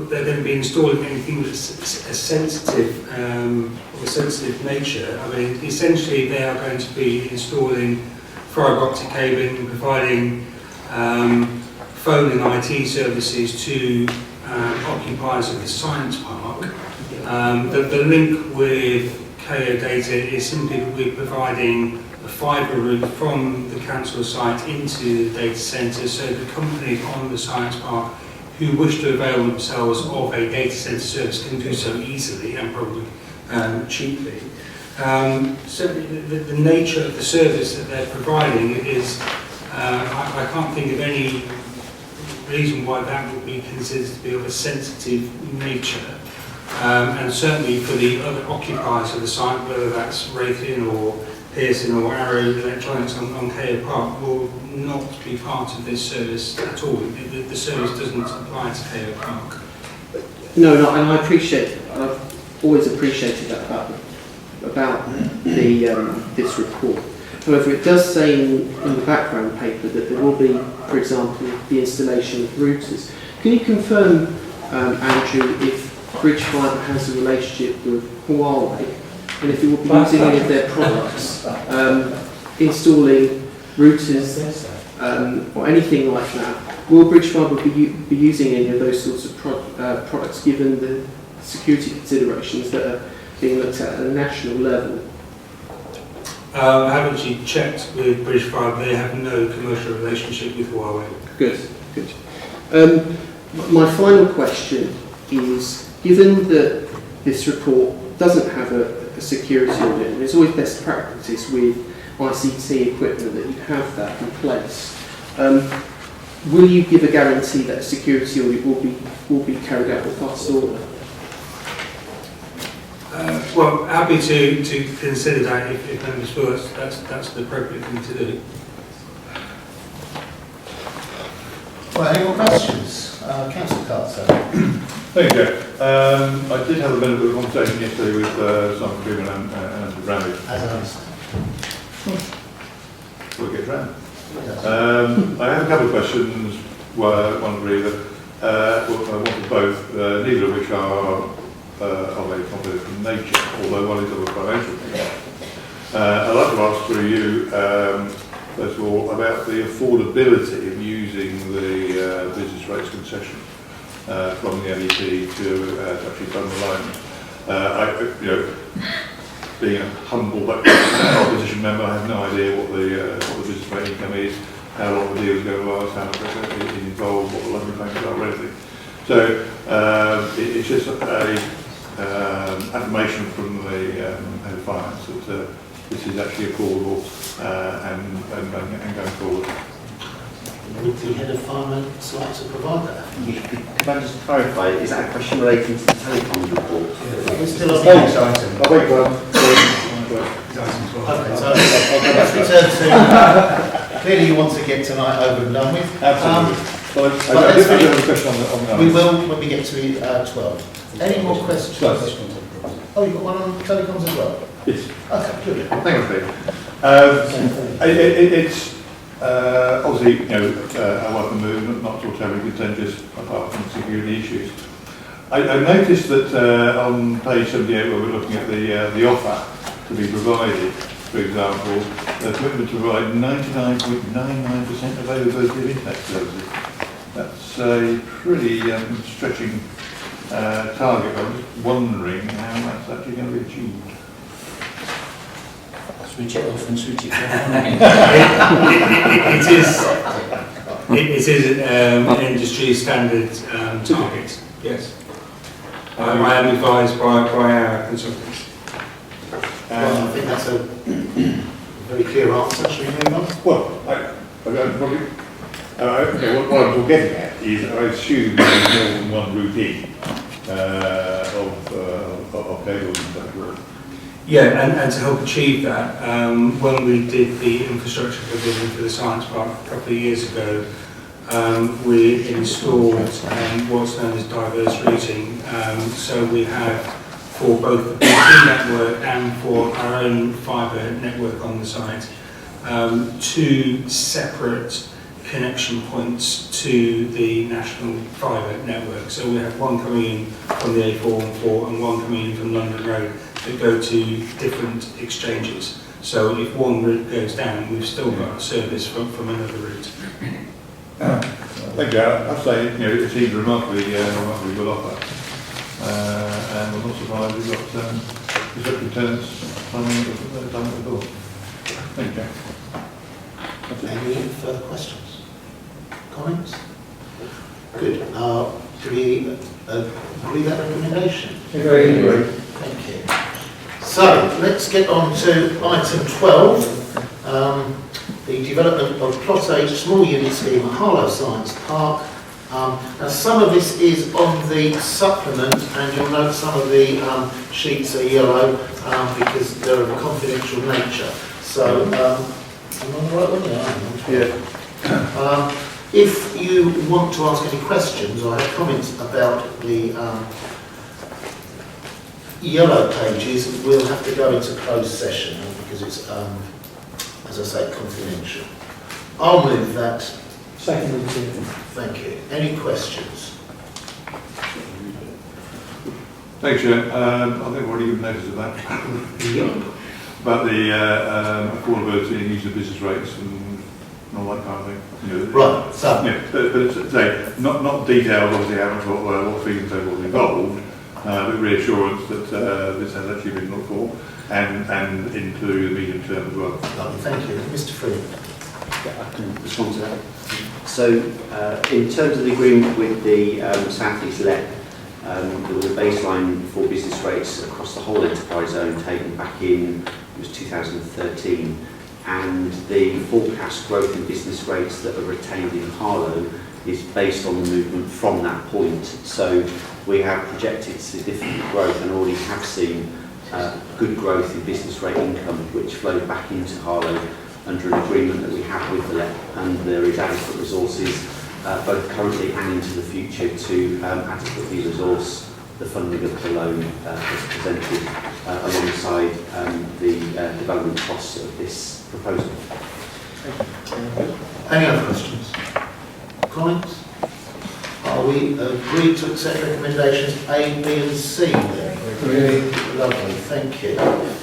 they're going to be installing anything that's a sensitive of a sensitive nature. I mean, essentially they are going to be installing fibre optic cabling, providing phone and IT services to occupiers of the science park. The link with KO Data is simply that we're providing a fibre route from the council site into the data centre, so the companies on the science park who wish to avail themselves of a data centre service can do so easily and probably cheaply. So the nature of the service that they're providing is, I can't think of any reason why that would be considered to be of a sensitive nature. And certainly for the other occupiers of the site, whether that's Raytheon or Pearson or Arrow Electronics on KO Park, will not be part of this service at all. The service doesn't apply to KO Park. No, and I appreciate, I've always appreciated that about this report. However, it does say in the background paper that there will be, for example, the installation of routers. Can you confirm, Andrew, if Bridge Fibre has a relationship with Huawei, and if it will be using any of their products, installing routers or anything like that? Will Bridge Fibre be using any of those sorts of products, given the security considerations that are being looked at a national level? I haven't actually checked with Bridge Fibre. They have no commercial relationship with Huawei. Good. My final question is, given that this report doesn't have a security audit, and it's always best practice with ICT equipment that you have that in place, will you give a guarantee that a security audit will be carried out with fast order? Well, happy to consider that if members feel that's the appropriate thing to do. Well, any more questions? Councillor Carter. Thank you, I did have a bit of a conversation yesterday with Simon Freeman and Randy. As I understand. We'll get round. I have a couple of questions. One really that I wanted both, neither of which are very confidential in nature, although one is of a financial nature. I'd like to ask through you, first of all, about the affordability of using the business rates concession from the MEP to actually fund the loan. Being a humble but opposition member, I have no idea what the business rate income is, how long the deal is going to last, how much is involved, what the loan repayments are, anything. So it's just affirmation from the head of finance that this is actually affordable and going forward. Would the head of finance like to provide that? Could I just clarify, is that a question relating to the telecoms report? We're still on the next item. Okay, so let's return to, clearly you want to get tonight over and done with. Absolutely. I do have a question on the we will when we get to 12. Any more questions? Oh, you've got one on telecoms as well? Yes. Okay, good. Thank you, Steve. It's obviously, I welcome the move, not at all terribly contentious apart from security issues. I noticed that on page 78, where we're looking at the offer to be provided, for example, the commitment to provide 99.99% availability of internet services. That's a pretty stretching target. I'm just wondering how that's actually going to be achieved. Switch it off and switch it on. It is an industry standard target, yes. I am advised by our consultants. Well, I think that's a very clear answer. Should we move on? Well, probably, what I'm getting at is I assume there's more than one route in of cables and so forth. Yeah, and to help achieve that, when we did the infrastructure provision for the science park a couple of years ago, we installed what's known as diverse routing. So we have, for both the BT network and for our own fibre network on the site, 2 separate connection points to the national fibre network. So we have one coming in from the A414 and one coming in from London Road that go to different exchanges. So if one route goes down, we've still got a service from another route. Thank you. I'd say it seems remarkably good offer. And I'm not surprised we've got construction tenants done it before. Thank you. Any further questions? Comments? Good. Do we agree that recommendation? Agree. Thank you. So let's get on to item 12, the development of Plot H small unit scheme at Harlow Science Park. Now some of this is on the supplement, and you'll note some of the sheets are yellow because they're of a confidential nature. So, am I on the right one? Yeah. If you want to ask any questions, I have comments about the yellow pages. We'll have to go into closed session because it's, as I say, confidential. I'll move that. Second. Thank you. Any questions? Thanks, Chair. I think we've already given notice of that. About the affordability and use of business rates and all that kind of thing. Right. So. Yeah, but say not details, obviously, how much what fees and so forth involved, but reassurance that this has actually been looked for and into the medium term as well. Lovely. Thank you, Mr. Freeman. I can respond to that. So, in terms of the agreement with the South East LEP, there was a baseline for business rates across the whole enterprise zone taken back in, it was 2013, and the forecast growth in business rates that are retained in Harlow is based on the movement from that point. So we have projected significant growth and already have seen good growth in business rate income, which flowed back into Harlow under an agreement that we have with the LEP, and there is adequate resources both currently and into the future to adequately resource the funding of the loan as presented alongside the development costs of this proposal. Any other questions? Comments? Are we agreed to accept recommendations A, B and C then? Lovely, thank you.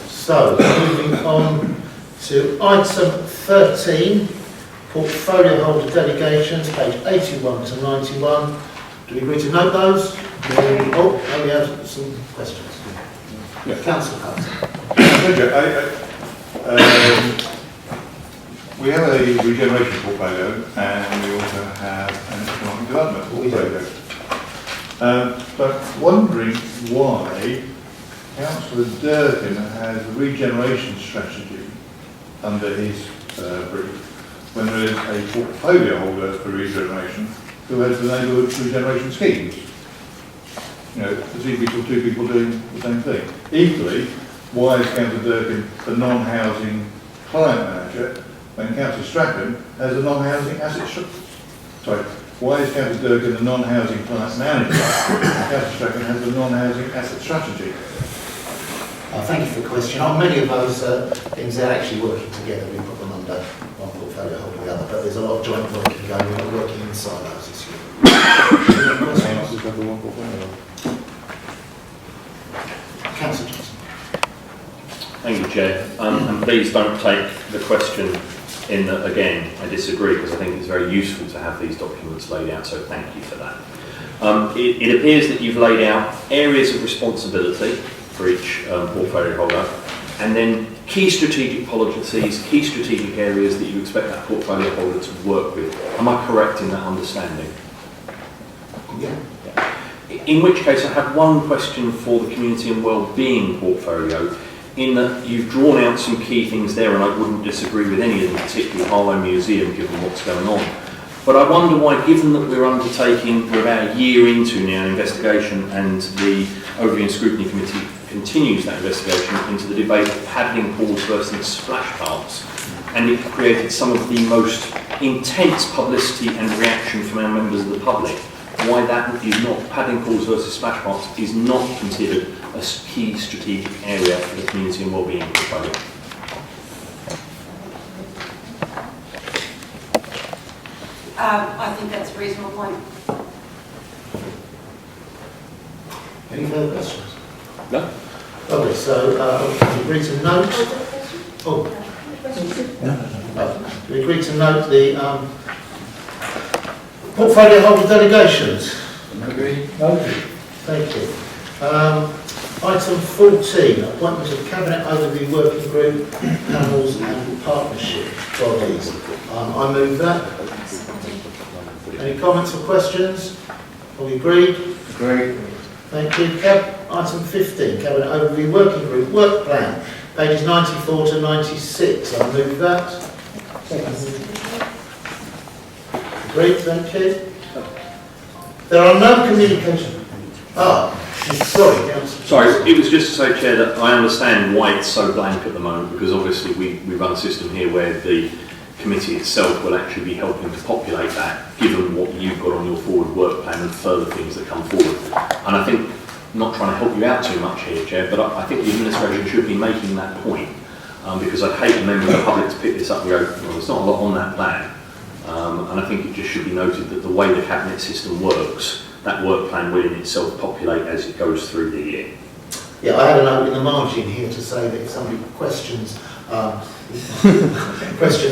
So, moving on to item 13, portfolio holder delegations, page 81 to 91. Do we agree to note those? Oh, we have some questions. Yeah. Councillor Hudson. We have a regeneration portfolio and we also have an economic development portfolio. But wondering why Councillor Durkin has a regeneration strategy under his brief when there is a portfolio holder for regeneration who has the neighbourhood regeneration schemes. There seem to be two people doing the same thing. Equally, why is Councillor Durkin the non-housing client manager when Councillor Strachan has a non-housing asset why is Councillor Durkin the non-housing client manager and Councillor Strachan has a non-housing asset strategy? Thank you for the question. On many of those things, they're actually working together. We put them under one portfolio holding the other, but there's a lot of joint working going on. We're working inside those this year. Councillor Johnson. Thank you, Chair. And please don't take the question in that, again, I disagree, because I think it's very useful to have these documents laid out, so thank you for that. It appears that you've laid out areas of responsibility for each portfolio holder, and then key strategic policies, key strategic areas that you expect that portfolio holder to work with. Am I correct in that understanding? Yeah. In which case, I have one question for the community and wellbeing portfolio, in that you've drawn out some key things there, and I wouldn't disagree with any of them, particularly Harlow Museum, given what's going on. But I wonder why, given that we're about a year into now investigation, and the Overview and Scrutiny Committee continues that investigation into the debate of paddling pools versus splash parks, and it created some of the most intense publicity and reaction from our members of the public, why that is not, paddling pools versus splash parks is not considered a key strategic area for the community and wellbeing portfolio. I think that's a reasonable point. Any further questions? No. Lovely, so we agree to note... Oh. We agree to note the portfolio holder delegations. Agree. Thank you. Item 14, appointment of Cabinet Overview Working Group, panels and partnership bodies. I move that. Any comments or questions? Are we agreed? Agreed. Thank you. Item 15, Cabinet Overview Working Group, Work Plan, pages 94 to 96. I move that. Agreed, thank you. There are no communications. Sorry, Councillor. Sorry, it was just to say, Chair, that I understand why it's so blank at the moment, because obviously we run a system here where the committee itself will actually be helping to populate that, given what you've got on your forward work plan and further things that come forward. And I think, not trying to help you out too much here, Chair, but I think the administration should be making that point, because I'd hate a member of the public to pick this up and go, well, there's not a lot on that plan. And I think it just should be noted that the way the Cabinet system works, that work plan will in itself populate as it goes through the year. Yeah, I had a note in the margin here to say that if somebody questions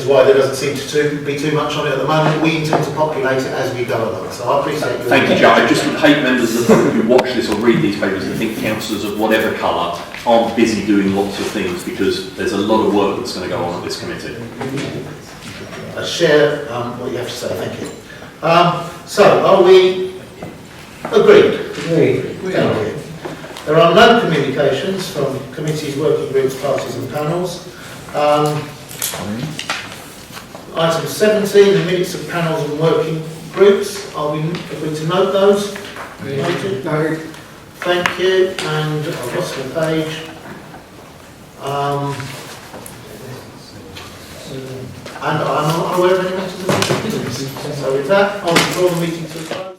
why there doesn't seem to be too much on it at the moment, we intend to populate it as we go along. So I appreciate your... Thank you, Joe. I just would hate members of the public who watch this or read these papers and think councillors of whatever colour aren't busy doing lots of things, because there's a lot of work that's going to go on at this committee. I share what you have to say, thank you. So, are we agreed? Agreed. Thank you. There are no communications from committees, working groups, parties and panels. Item 17, the minutes of panels and working groups. Are we agreed to note those? Noted. Noted. Thank you. And I've lost the page. And I'm not aware of any matters of business. So with that, I'll draw the meeting to a close.